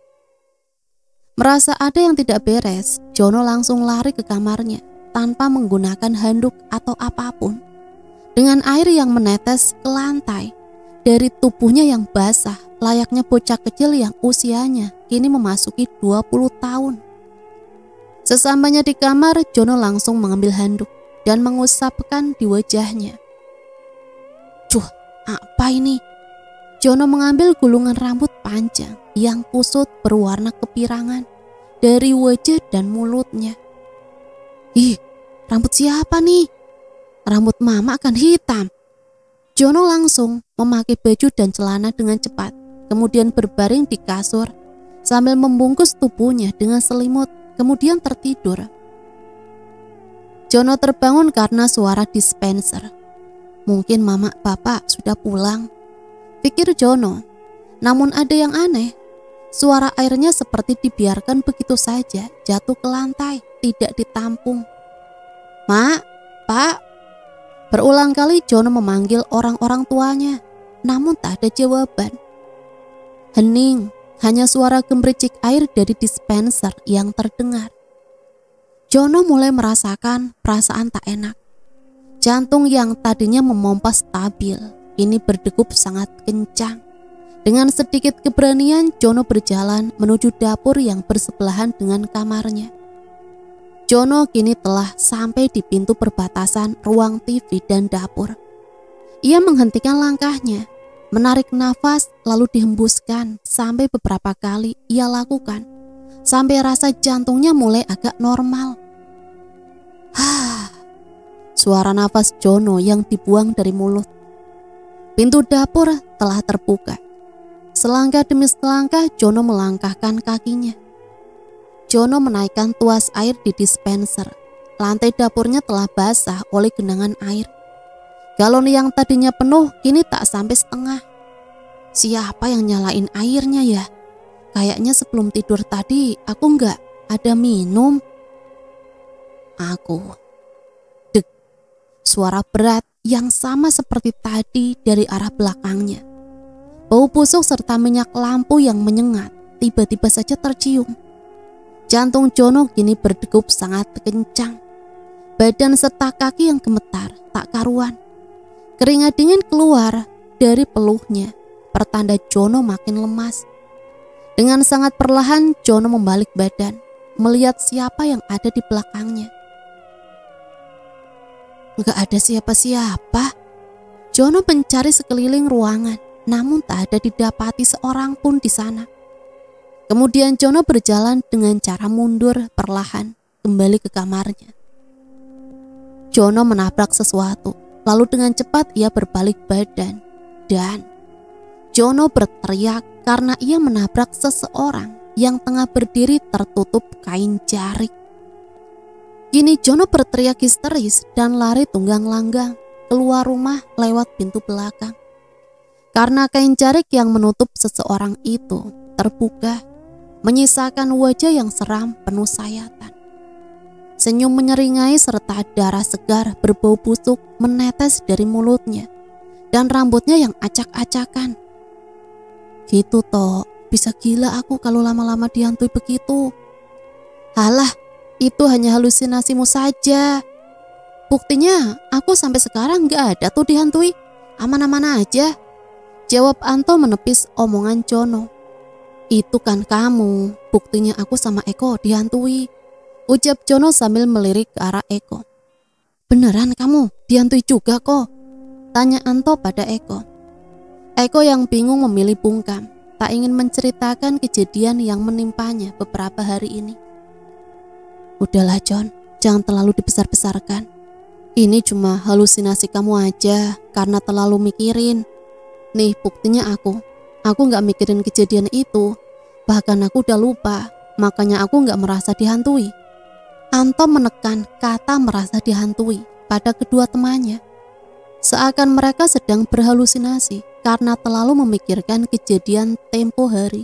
Merasa ada yang tidak beres, Jono langsung lari ke kamarnya tanpa menggunakan handuk atau apapun. Dengan air yang menetes ke lantai dari tubuhnya yang basah, layaknya bocah kecil yang usianya kini memasuki 20 tahun. Sesampainya di kamar, Jono langsung mengambil handuk dan mengusapkan di wajahnya. Cuh, apa ini? Jono mengambil gulungan rambut panjang yang kusut berwarna kepirangan dari wajah dan mulutnya. Ih, rambut siapa nih? Rambut mama kan hitam. Jono langsung memakai baju dan celana dengan cepat, kemudian berbaring di kasur sambil membungkus tubuhnya dengan selimut, kemudian tertidur. Jono terbangun karena suara dispenser. Mungkin mama bapak sudah pulang, pikir Jono. Namun ada yang aneh. Suara airnya seperti dibiarkan begitu saja jatuh ke lantai, tidak ditampung. Mak, Pak. Berulang kali Jono memanggil orang-orang tuanya, namun tak ada jawaban. Hening, hanya suara gemericik air dari dispenser yang terdengar. Jono mulai merasakan perasaan tak enak. Jantung yang tadinya memompa stabil, kini berdegup sangat kencang. Dengan sedikit keberanian, Jono berjalan menuju dapur yang bersebelahan dengan kamarnya. Jono kini telah sampai di pintu perbatasan ruang TV dan dapur. Ia menghentikan langkahnya, menarik nafas lalu dihembuskan sampai beberapa kali ia lakukan, sampai rasa jantungnya mulai agak normal. Suara nafas Jono yang dibuang dari mulut. Pintu dapur telah terbuka. Selangkah demi selangkah Jono melangkahkan kakinya. Jono menaikkan tuas air di dispenser. Lantai dapurnya telah basah oleh genangan air. Galon yang tadinya penuh kini tak sampai setengah. Siapa yang nyalain airnya ya? Kayaknya sebelum tidur tadi aku nggak ada minum. Aku. Dek. Suara berat yang sama seperti tadi dari arah belakangnya. Bau busuk serta minyak lampu yang menyengat tiba-tiba saja tercium. Jantung Jono kini berdegup sangat kencang. Badan serta kaki yang gemetar tak karuan. Keringat dingin keluar dari peluhnya, pertanda Jono makin lemas. Dengan sangat perlahan Jono membalik badan, melihat siapa yang ada di belakangnya. Enggak ada siapa-siapa. Jono mencari sekeliling ruangan, namun tak ada didapati seorang pun di sana. Kemudian Jono berjalan dengan cara mundur perlahan kembali ke kamarnya. Jono menabrak sesuatu, lalu dengan cepat ia berbalik badan dan Jono berteriak karena ia menabrak seseorang yang tengah berdiri tertutup kain jarik. Kini Jono berteriak histeris dan lari tunggang-langgang keluar rumah lewat pintu belakang. Karena kain jarik yang menutup seseorang itu terbuka, menyisakan wajah yang seram penuh sayatan. Senyum menyeringai serta darah segar berbau busuk menetes dari mulutnya dan rambutnya yang acak-acakan. Gitu toh, bisa gila aku kalau lama-lama dihantui begitu. Halah, itu hanya halusinasimu saja. Buktinya aku sampai sekarang gak ada tuh dihantui. Aman-aman aja, jawab Anto menepis omongan Jono. Itu kan kamu, buktinya aku sama Eko dihantui, ucap Jono sambil melirik ke arah Eko. Beneran kamu dihantui juga kok? Tanya Anto pada Eko. Eko yang bingung memilih bungkam, tak ingin menceritakan kejadian yang menimpanya beberapa hari ini. Udahlah John, jangan terlalu dibesar-besarkan. Ini cuma halusinasi kamu aja karena terlalu mikirin. Nih buktinya aku gak mikirin kejadian itu. Bahkan aku udah lupa, makanya aku gak merasa dihantui. Anto menekan kata merasa dihantui pada kedua temannya. Seakan mereka sedang berhalusinasi karena terlalu memikirkan kejadian tempo hari.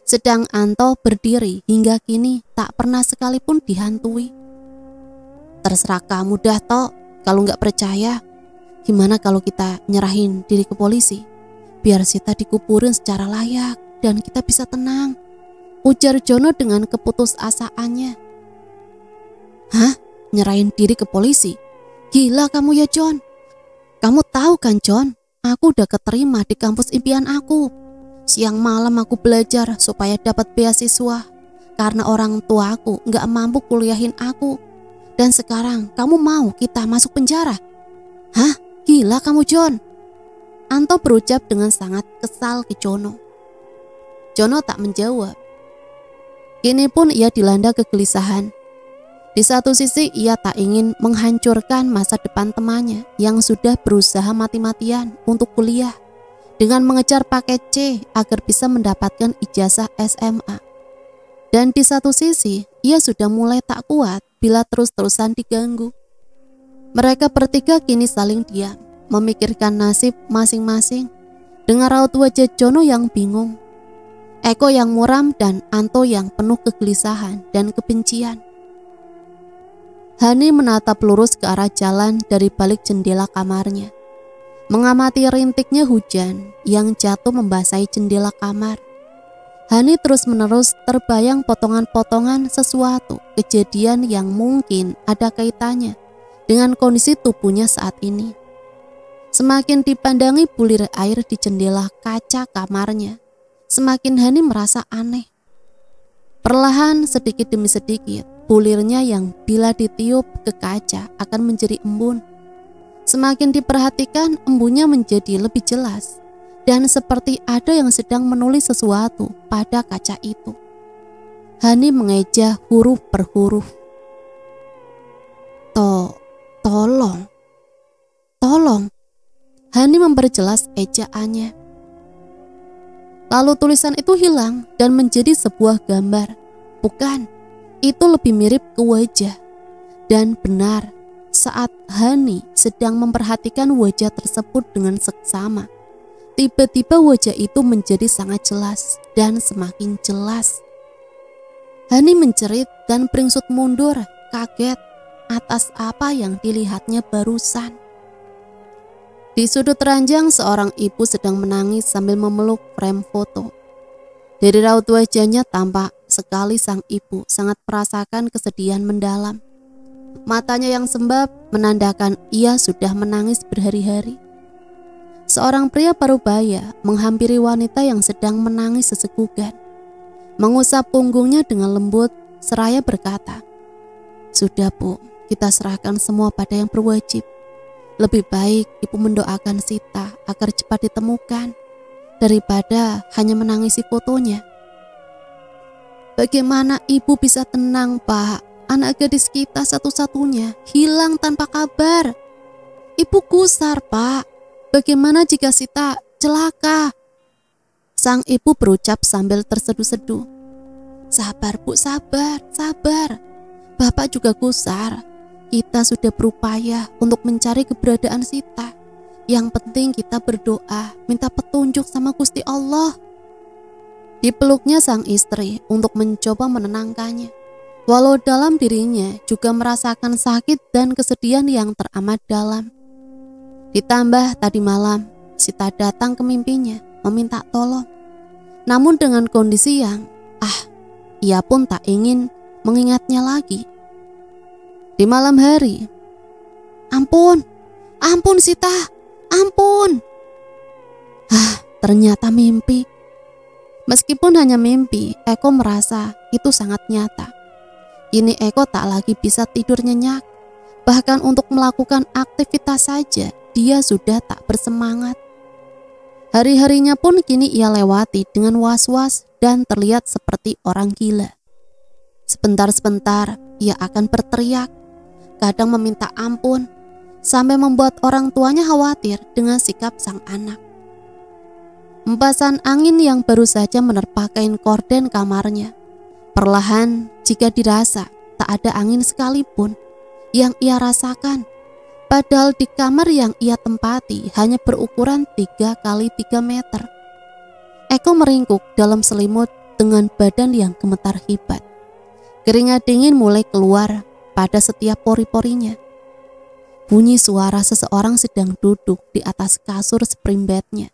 Sedang Anto berdiri hingga kini tak pernah sekalipun dihantui. Terserah kamu dah Tok, kalau gak percaya. Gimana kalau kita nyerahin diri ke polisi? Biar Sita dikuburin secara layak dan kita bisa tenang, ujar Jono dengan keputusasaannya. Hah? Nyerahin diri ke polisi? Gila kamu ya, John. Kamu tahu kan, John, aku udah keterima di kampus impian aku. Siang malam aku belajar supaya dapat beasiswa karena orang tua aku gak mampu kuliahin aku. Dan sekarang kamu mau kita masuk penjara? Hah? Gila kamu, John. Anto berucap dengan sangat kesal ke Jono. Jono tak menjawab. Kini pun ia dilanda kegelisahan. Di satu sisi ia tak ingin menghancurkan masa depan temannya yang sudah berusaha mati-matian untuk kuliah dengan mengejar paket C agar bisa mendapatkan ijazah SMA. Dan di satu sisi ia sudah mulai tak kuat bila terus-terusan diganggu. Mereka bertiga kini saling diam, memikirkan nasib masing-masing dengan raut wajah Jono yang bingung, Eko yang muram dan Anto yang penuh kegelisahan dan kebencian. Hani menatap lurus ke arah jalan dari balik jendela kamarnya, mengamati rintiknya hujan yang jatuh membasahi jendela kamar. Hani terus-menerus terbayang potongan-potongan sesuatu kejadian yang mungkin ada kaitannya dengan kondisi tubuhnya saat ini. Semakin dipandangi bulir air di jendela kaca kamarnya, semakin Hani merasa aneh. Perlahan sedikit demi sedikit, bulirnya yang bila ditiup ke kaca akan menjadi embun. Semakin diperhatikan, embunnya menjadi lebih jelas dan seperti ada yang sedang menulis sesuatu pada kaca itu. Hani mengeja huruf per huruf. Tolong. Hani memperjelas ejaannya. Lalu tulisan itu hilang dan menjadi sebuah gambar. Bukan, itu lebih mirip ke wajah. Dan benar, saat Hani sedang memperhatikan wajah tersebut dengan seksama, tiba-tiba wajah itu menjadi sangat jelas dan semakin jelas. Hani menjerit dan beringsut mundur, kaget atas apa yang dilihatnya barusan. Di sudut ranjang seorang ibu sedang menangis sambil memeluk frame foto. Dari raut wajahnya tampak sekali sang ibu sangat merasakan kesedihan mendalam. Matanya yang sembab menandakan ia sudah menangis berhari-hari. Seorang pria parubaya menghampiri wanita yang sedang menangis sesekukan, mengusap punggungnya dengan lembut seraya berkata, "Sudah Bu, kita serahkan semua pada yang berwajib. Lebih baik ibu mendoakan Sita agar cepat ditemukan daripada hanya menangisi fotonya." Bagaimana ibu bisa tenang, Pak? Anak gadis kita satu-satunya hilang tanpa kabar. Ibu gusar, Pak. Bagaimana jika Sita celaka? Sang ibu berucap sambil terseduh-seduh. Sabar, Bu, sabar. Bapak juga gusar. Kita sudah berupaya untuk mencari keberadaan Sita. Yang penting kita berdoa, minta petunjuk sama Gusti Allah. Dipeluknya sang istri untuk mencoba menenangkannya, walau dalam dirinya juga merasakan sakit dan kesedihan yang teramat dalam. Ditambah tadi malam Sita datang ke mimpinya meminta tolong, namun dengan kondisi yang ia pun tak ingin mengingatnya lagi. Di malam hari, ampun Sita, ampun. Ternyata mimpi. Meskipun hanya mimpi, Eko merasa itu sangat nyata. Kini Eko tak lagi bisa tidur nyenyak. Bahkan untuk melakukan aktivitas saja, dia sudah tak bersemangat. Hari-harinya pun kini ia lewati dengan was-was dan terlihat seperti orang gila. Sebentar-sebentar ia akan berteriak, kadang meminta ampun, sampai membuat orang tuanya khawatir dengan sikap sang anak. Hempasan angin yang baru saja menerpa kain korden kamarnya, perlahan jika dirasa tak ada angin sekalipun yang ia rasakan, padahal di kamar yang ia tempati hanya berukuran 3 kali 3 meter. Eko meringkuk dalam selimut dengan badan yang gemetar hebat. Keringat dingin mulai keluar pada setiap pori-porinya. bunyi suara seseorang sedang duduk di atas kasur spring bednya,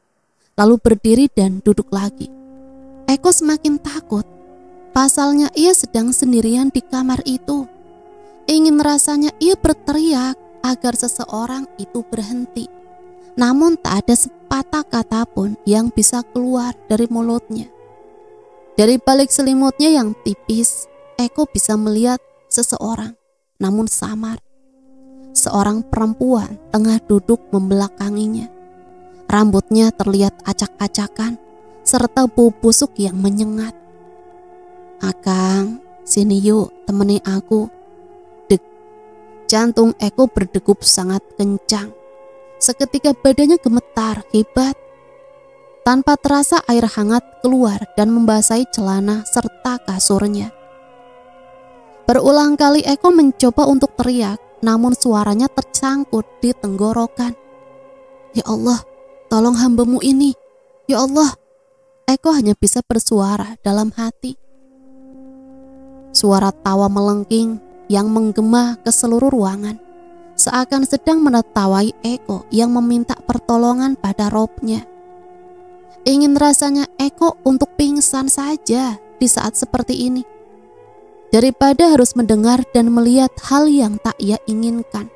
lalu berdiri dan duduk lagi. Eko semakin takut. Pasalnya ia sedang sendirian di kamar itu. Ingin rasanya ia berteriak agar seseorang itu berhenti. Namun tak ada sepatah kata pun yang bisa keluar dari mulutnya. Dari balik selimutnya yang tipis, Eko bisa melihat seseorang, namun samar. Seorang perempuan tengah duduk membelakanginya. Rambutnya terlihat acak-acakan, serta bau busuk yang menyengat. "Akang, sini yuk, temani aku." Dek, jantung Eko berdegup sangat kencang. Seketika badannya gemetar hebat. Tanpa terasa air hangat keluar dan membasahi celana serta kasurnya. Berulang kali Eko mencoba untuk teriak, namun suaranya tersangkut di tenggorokan. "Ya Allah, tolong hamba-Mu ini. Ya Allah." Eko hanya bisa bersuara dalam hati. Suara tawa melengking yang menggema ke seluruh ruangan, seakan sedang menertawai Eko yang meminta pertolongan pada robnya. Ingin rasanya Eko untuk pingsan saja di saat seperti ini, daripada harus mendengar dan melihat hal yang tak ia inginkan.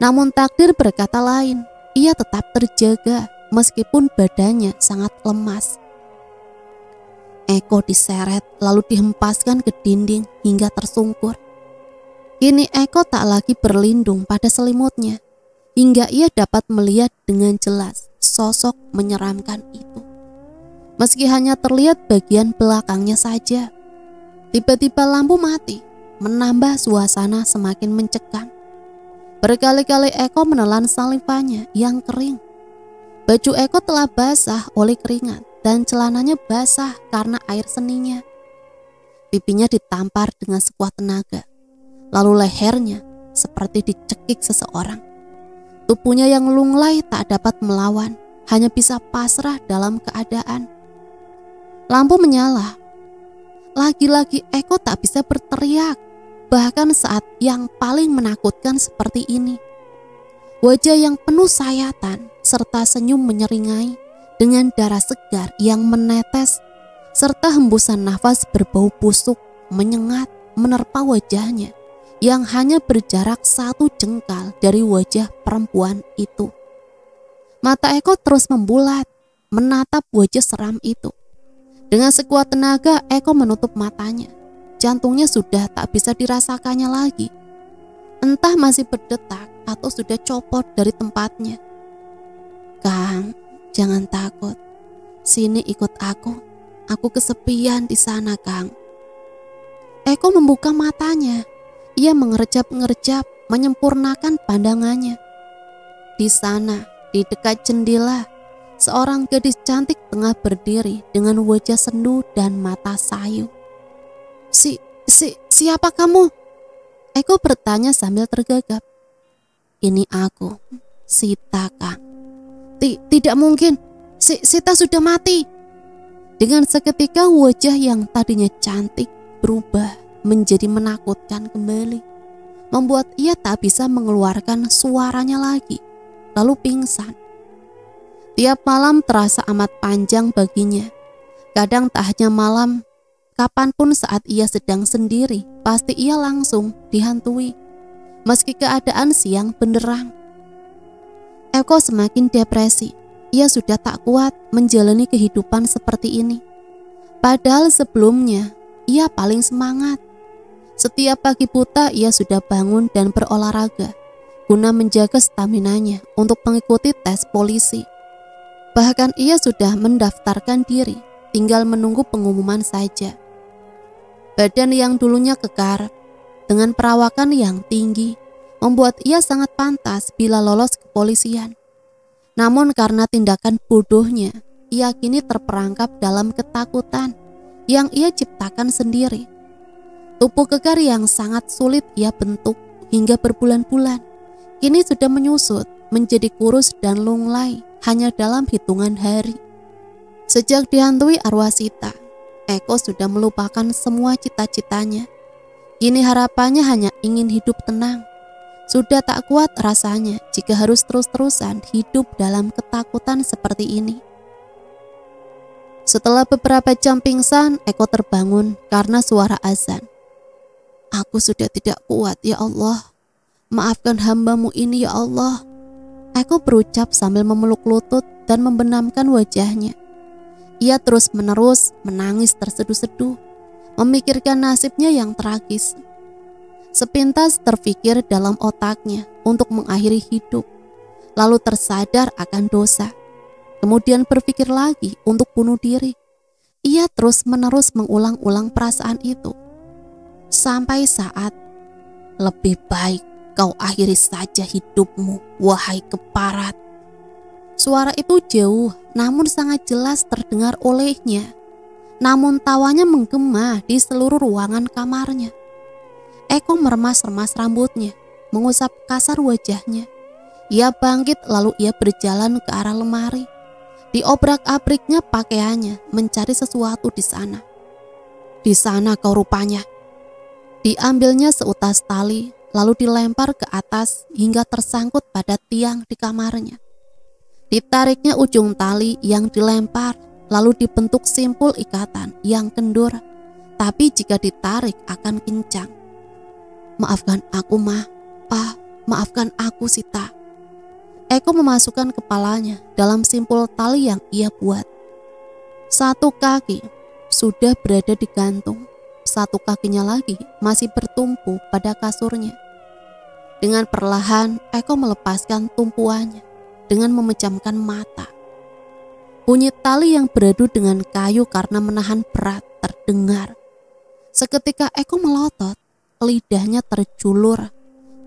Namun takdir berkata lain, ia tetap terjaga meskipun badannya sangat lemas. Eko diseret lalu dihempaskan ke dinding hingga tersungkur. Kini Eko tak lagi berlindung pada selimutnya, hingga ia dapat melihat dengan jelas sosok menyeramkan itu. Meski hanya terlihat bagian belakangnya saja. Tiba-tiba lampu mati, menambah suasana semakin mencekam. Berkali-kali Eko menelan salivannya yang kering. Baju Eko telah basah oleh keringat dan celananya basah karena air seninya. Pipinya ditampar dengan sekuat tenaga, lalu lehernya seperti dicekik seseorang. Tubuhnya yang lunglai tak dapat melawan, hanya bisa pasrah dalam keadaan. Lampu menyala. Lagi-lagi Eko tak bisa berteriak, bahkan saat yang paling menakutkan seperti ini. Wajah yang penuh sayatan serta senyum menyeringai dengan darah segar yang menetes, serta hembusan nafas berbau busuk menyengat menerpa wajahnya yang hanya berjarak 1 jengkal dari wajah perempuan itu. Mata Eko terus membulat, menatap wajah seram itu. Dengan sekuat tenaga Eko menutup matanya. Jantungnya sudah tak bisa dirasakannya lagi. Entah masih berdetak atau sudah copot dari tempatnya. "Kang, jangan takut. Sini ikut aku. Aku kesepian di sana, Kang." Eko membuka matanya. Ia mengerjap-ngerjap, menyempurnakan pandangannya. Di sana, di dekat jendela, seorang gadis cantik tengah berdiri dengan wajah sendu dan mata sayu. Siapa kamu?" Eko bertanya sambil tergagap. "Ini aku, Sita, Kang." Tidak mungkin, Sita sudah mati." Dengan seketika wajah yang tadinya cantik berubah menjadi menakutkan kembali, membuat ia tak bisa mengeluarkan suaranya lagi, lalu pingsan. Tiap malam terasa amat panjang baginya. Kadang tak hanya malam, kapanpun saat ia sedang sendiri, pasti ia langsung dihantui, meski keadaan siang benderang. Eko semakin depresi. Ia sudah tak kuat menjalani kehidupan seperti ini. Padahal sebelumnya, ia paling semangat. Setiap pagi buta ia sudah bangun dan berolahraga, guna menjaga staminanya untuk mengikuti tes polisi. Bahkan ia sudah mendaftarkan diri, tinggal menunggu pengumuman saja. Badan yang dulunya kekar, dengan perawakan yang tinggi, membuat ia sangat pantas bila lolos kepolisian. Namun karena tindakan bodohnya, ia kini terperangkap dalam ketakutan yang ia ciptakan sendiri. Tubuh kekar yang sangat sulit ia bentuk hingga berbulan-bulan, kini sudah menyusut menjadi kurus dan lunglai hanya dalam hitungan hari. Sejak dihantui arwah Sita, Eko sudah melupakan semua cita-citanya. Kini harapannya hanya ingin hidup tenang. Sudah tak kuat rasanya jika harus terus-terusan hidup dalam ketakutan seperti ini. Setelah beberapa jam pingsan, Eko terbangun karena suara azan. Aku sudah tidak kuat ya Allah. Maafkan hamba-Mu ini ya Allah. Eko berucap sambil memeluk lutut dan membenamkan wajahnya. Ia terus-menerus menangis terseduh-seduh, memikirkan nasibnya yang tragis. Sepintas terfikir dalam otaknya untuk mengakhiri hidup, lalu tersadar akan dosa. Kemudian berpikir lagi untuk bunuh diri. Ia terus-menerus mengulang-ulang perasaan itu. Sampai saat, lebih baik kau akhiri saja hidupmu, wahai keparat. Suara itu jauh, namun sangat jelas terdengar olehnya. Namun tawanya menggema di seluruh ruangan kamarnya. Eko meremas-remas rambutnya, mengusap kasar wajahnya. Ia bangkit lalu ia berjalan ke arah lemari. Diobrak-abriknya pakaiannya mencari sesuatu di sana. Di sana kau rupanya. Diambilnya seutas tali lalu dilempar ke atas hingga tersangkut pada tiang di kamarnya. Ditariknya ujung tali yang dilempar lalu dibentuk simpul ikatan yang kendur, tapi jika ditarik akan kencang. Maafkan aku Ma, Pa, maafkan aku Sita. Eko memasukkan kepalanya dalam simpul tali yang ia buat. Satu kaki sudah berada di gantung, satu kakinya lagi masih bertumpu pada kasurnya. Dengan perlahan Eko melepaskan tumpuannya dengan memejamkan mata. Bunyi tali yang beradu dengan kayu karena menahan berat terdengar. Seketika Eko melotot, lidahnya terjulur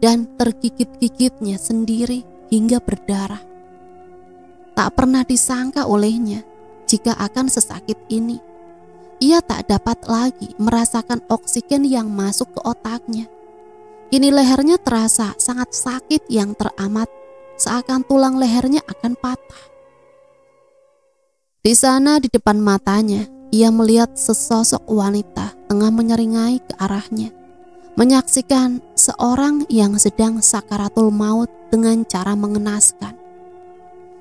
dan tergigit-gigitnya sendiri hingga berdarah. Tak pernah disangka olehnya jika akan sesakit ini. Ia tak dapat lagi merasakan oksigen yang masuk ke otaknya. Kini lehernya terasa sangat sakit yang teramat, seakan tulang lehernya akan patah. Di sana di depan matanya, ia melihat sesosok wanita tengah menyeringai ke arahnya, menyaksikan seorang yang sedang sakaratul maut dengan cara mengenaskan.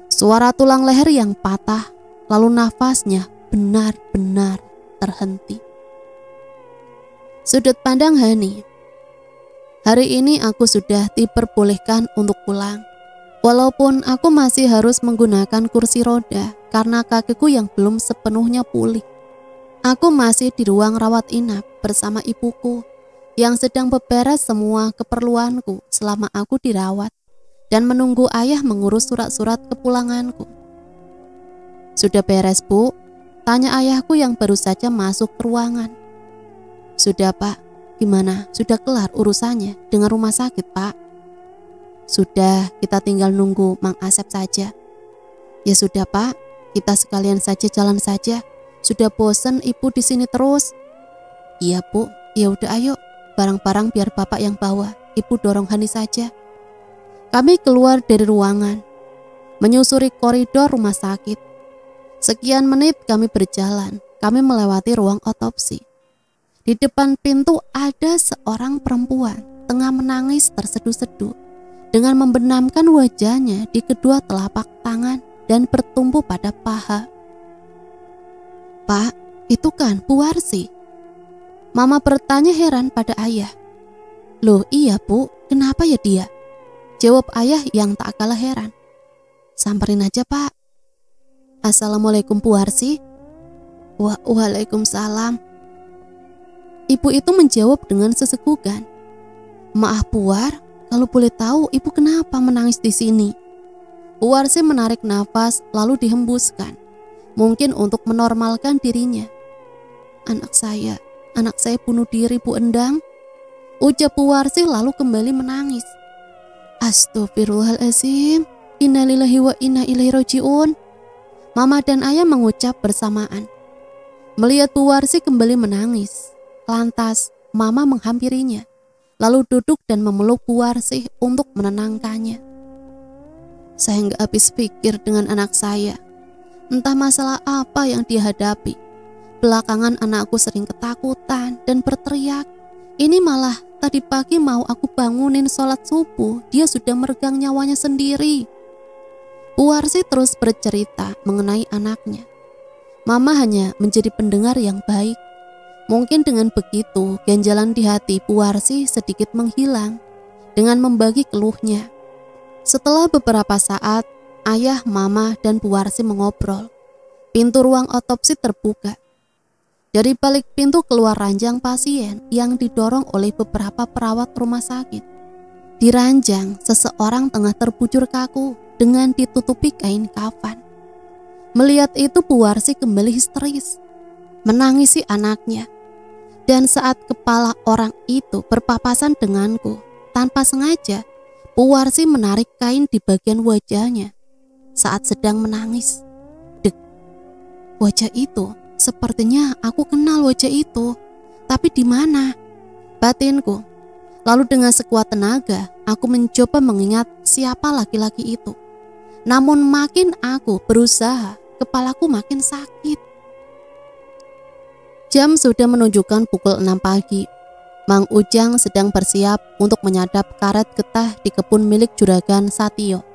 Suara tulang leher yang patah, lalu nafasnya benar-benar terhenti. Sudut pandang Hani. Hari ini aku sudah diperbolehkan untuk pulang. Walaupun aku masih harus menggunakan kursi roda karena kakiku yang belum sepenuhnya pulih. Aku masih di ruang rawat inap bersama ibuku yang sedang beberes semua keperluanku selama aku dirawat dan menunggu ayah mengurus surat-surat kepulanganku. Sudah beres, Bu? Tanya ayahku yang baru saja masuk ke ruangan. Sudah, Pak. Gimana? Sudah kelar urusannya dengan rumah sakit, Pak? Sudah, kita tinggal nunggu Mang Asep saja. Ya sudah, Pak. Kita sekalian saja jalan saja. Sudah bosan Ibu di sini terus. Iya, Bu. Ya udah ayo. Barang-barang biar Bapak yang bawa. Ibu dorong Hani saja. Kami keluar dari ruangan, menyusuri koridor rumah sakit. Sekian menit kami berjalan. Kami melewati ruang otopsi. Di depan pintu ada seorang perempuan tengah menangis terseduh-seduh dengan membenamkan wajahnya di kedua telapak tangan dan bertumpu pada paha. Pak, itu kan Bu Warsi. Mama bertanya heran pada ayah. Loh iya Bu, kenapa ya dia? Jawab ayah yang tak kalah heran. Samperin aja Pak. Assalamualaikum Bu Warsi. Waalaikumsalam. Ibu itu menjawab dengan sesegukan. Maaf Bu War, kalau boleh tahu Ibu kenapa menangis di sini? Bu Warsi menarik nafas lalu dihembuskan, mungkin untuk menormalkan dirinya. Anak saya bunuh diri Bu Endang. Ujar Bu Warsi lalu kembali menangis. Astagfirullahaladzim, innalillahi wa inna ilaihi rajiun. Mama dan ayah mengucap bersamaan. Melihat Bu Warsi kembali menangis, lantas Mama menghampirinya, lalu duduk dan memeluk Bu Warsi untuk menenangkannya. Saya nggak habis pikir dengan anak saya. Entah masalah apa yang dia hadapi. Belakangan anakku sering ketakutan dan berteriak. Ini malah tadi pagi mau aku bangunin sholat subuh, dia sudah meregang nyawanya sendiri. Puwarsi terus bercerita mengenai anaknya. Mama hanya menjadi pendengar yang baik. Mungkin dengan begitu, ganjalan di hati Puwarsi sedikit menghilang dengan membagi keluhnya. Setelah beberapa saat, ayah, mama, dan Puwarsi mengobrol. Pintu ruang otopsi terbuka. Dari balik pintu keluar ranjang pasien yang didorong oleh beberapa perawat rumah sakit. Di ranjang, seseorang tengah terbujur kaku dengan ditutupi kain kafan. Melihat itu, Puwarsi kembali histeris, menangisi anaknya. Dan saat kepala orang itu berpapasan denganku, tanpa sengaja, Puwarsi menarik kain di bagian wajahnya saat sedang menangis. Dek, wajah itu, sepertinya aku kenal wajah itu, tapi di mana? Batinku. Lalu dengan sekuat tenaga, aku mencoba mengingat siapa laki-laki itu. Namun makin aku berusaha, kepalaku makin sakit. Jam sudah menunjukkan pukul 6 pagi. Mang Ujang sedang bersiap untuk menyadap karet getah di kebun milik Juragan Satio.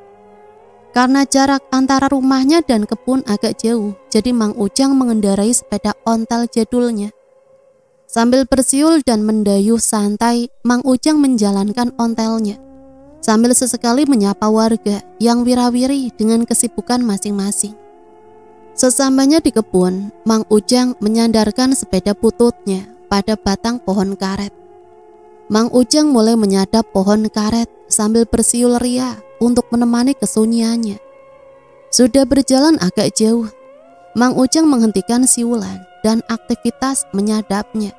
Karena jarak antara rumahnya dan kebun agak jauh, jadi Mang Ujang mengendarai sepeda ontel jadulnya. Sambil bersiul dan mendayuh santai, Mang Ujang menjalankan ontelnya, sambil sesekali menyapa warga yang wirawiri dengan kesibukan masing-masing. Sesampainya di kebun, Mang Ujang menyandarkan sepeda bututnya pada batang pohon karet. Mang Ujang mulai menyadap pohon karet sambil bersiul ria untuk menemani kesunyiannya. Sudah berjalan agak jauh, Mang Ujang menghentikan siulan dan aktivitas menyadapnya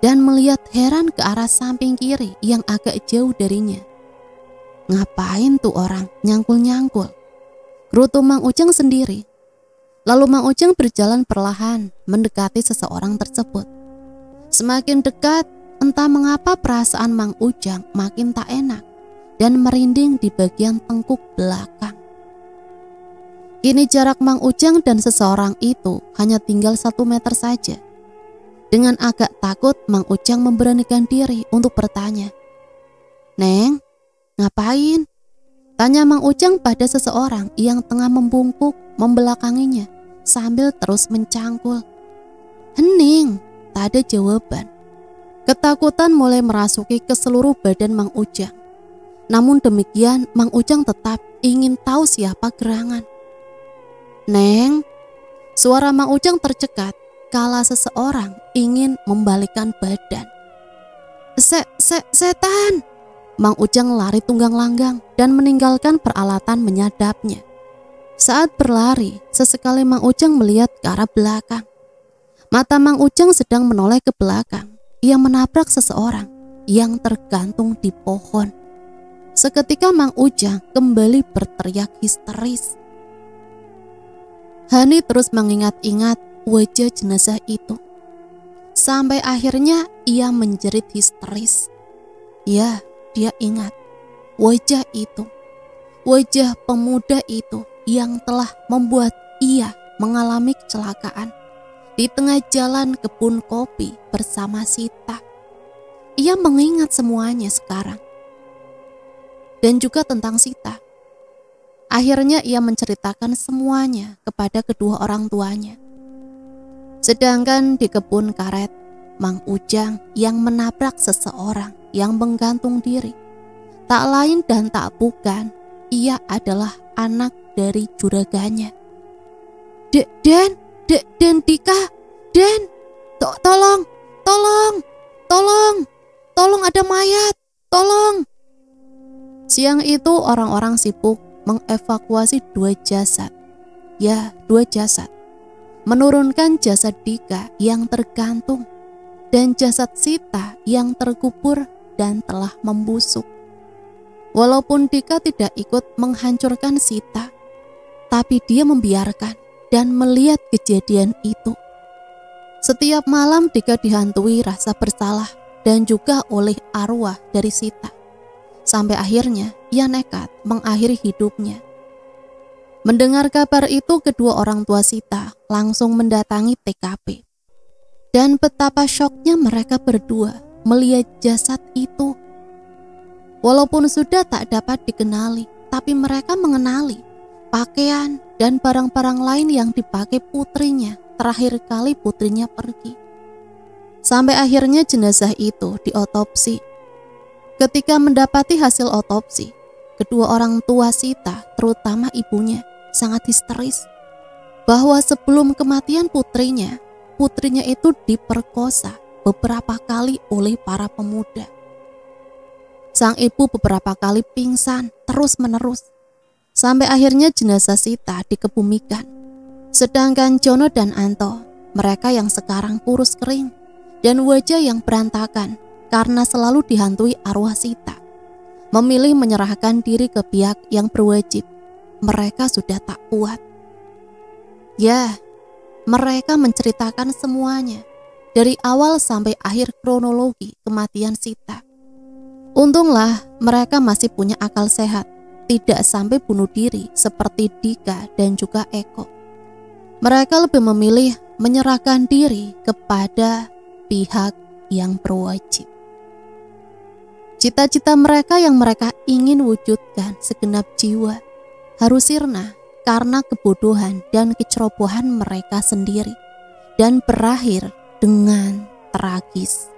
dan melihat heran ke arah samping kiri yang agak jauh darinya. Ngapain tuh orang nyangkul-nyangkul? Gerutu Mang Ujang sendiri. Lalu Mang Ujang berjalan perlahan mendekati seseorang tersebut. Semakin dekat, entah mengapa perasaan Mang Ujang makin tak enak dan merinding di bagian tengkuk belakang. Kini jarak Mang Ujang dan seseorang itu hanya tinggal 1 meter saja. Dengan agak takut, Mang Ujang memberanikan diri untuk bertanya. "Neng, ngapain?" tanya Mang Ujang pada seseorang yang tengah membungkuk membelakanginya sambil terus mencangkul. "Hening," tak ada jawaban. Ketakutan mulai merasuki ke seluruh badan Mang Ujang. Namun demikian, Mang Ujang tetap ingin tahu siapa gerangan. "Neng," suara Mang Ujang tercekat kala seseorang ingin membalikkan badan. Setan!" Mang Ujang lari tunggang langgang dan meninggalkan peralatan menyadapnya. Saat berlari, sesekali Mang Ujang melihat ke arah belakang. Mata Mang Ujang sedang menoleh ke belakang. Ia menabrak seseorang yang tergantung di pohon. Seketika Mang Ujang kembali berteriak histeris. Hani terus mengingat-ingat wajah jenazah itu. Sampai akhirnya ia menjerit histeris. Ya, dia ingat wajah itu, wajah pemuda itu yang telah membuat ia mengalami kecelakaan di tengah jalan kebun kopi bersama Sita. Ia mengingat semuanya sekarang, dan juga tentang Sita. Akhirnya ia menceritakan semuanya kepada kedua orang tuanya. Sedangkan di kebun karet, Mang Ujang yang menabrak seseorang yang menggantung diri, tak lain dan tak bukan, ia adalah anak dari juraganya. Den Dika, Den, tolong ada mayat, tolong. Siang itu orang-orang sibuk mengevakuasi 2 jasad. Ya, 2 jasad. Menurunkan jasad Dika yang tergantung dan jasad Sita yang terkubur dan telah membusuk. Walaupun Dika tidak ikut menghancurkan Sita, tapi dia membiarkan dan melihat kejadian itu. Setiap malam Dika dihantui rasa bersalah dan juga oleh arwah dari Sita. Sampai akhirnya ia nekat mengakhiri hidupnya. Mendengar kabar itu, kedua orang tua Sita langsung mendatangi TKP. Dan betapa syoknya mereka berdua melihat jasad itu. Walaupun sudah tak dapat dikenali, tapi mereka mengenali pakaian dan barang-barang lain yang dipakai putrinya terakhir kali putrinya pergi. Sampai akhirnya jenazah itu diotopsi. Ketika mendapati hasil otopsi, kedua orang tua Sita, terutama ibunya, sangat histeris bahwa sebelum kematian putrinya itu diperkosa beberapa kali oleh para pemuda. Sang ibu beberapa kali pingsan terus-menerus, sampai akhirnya jenazah Sita dikebumikan. Sedangkan Jono dan Anto, mereka yang sekarang kurus kering dan wajah yang berantakan karena selalu dihantui arwah Sita, memilih menyerahkan diri ke pihak yang berwajib. Mereka sudah tak kuat. Ya, mereka menceritakan semuanya dari awal sampai akhir kronologi kematian Sita. Untunglah mereka masih punya akal sehat, tidak sampai bunuh diri seperti Dika dan juga Eko. Mereka lebih memilih menyerahkan diri kepada pihak yang berwajib. Cita-cita mereka yang mereka ingin wujudkan segenap jiwa harus sirna karena kebodohan dan kecerobohan mereka sendiri dan berakhir dengan tragis.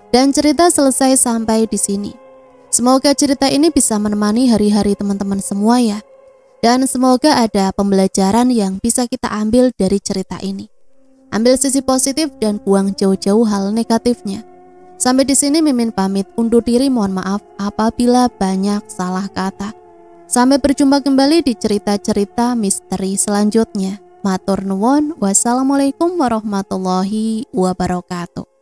Dan cerita selesai sampai di sini. Semoga cerita ini bisa menemani hari-hari teman-teman semua ya. Dan semoga ada pembelajaran yang bisa kita ambil dari cerita ini. Ambil sisi positif dan buang jauh-jauh hal negatifnya. Sampai di sini Mimin pamit undur diri, mohon maaf apabila banyak salah kata. Sampai berjumpa kembali di cerita-cerita misteri selanjutnya. Matur nuwun, wassalamualaikum warahmatullahi wabarakatuh.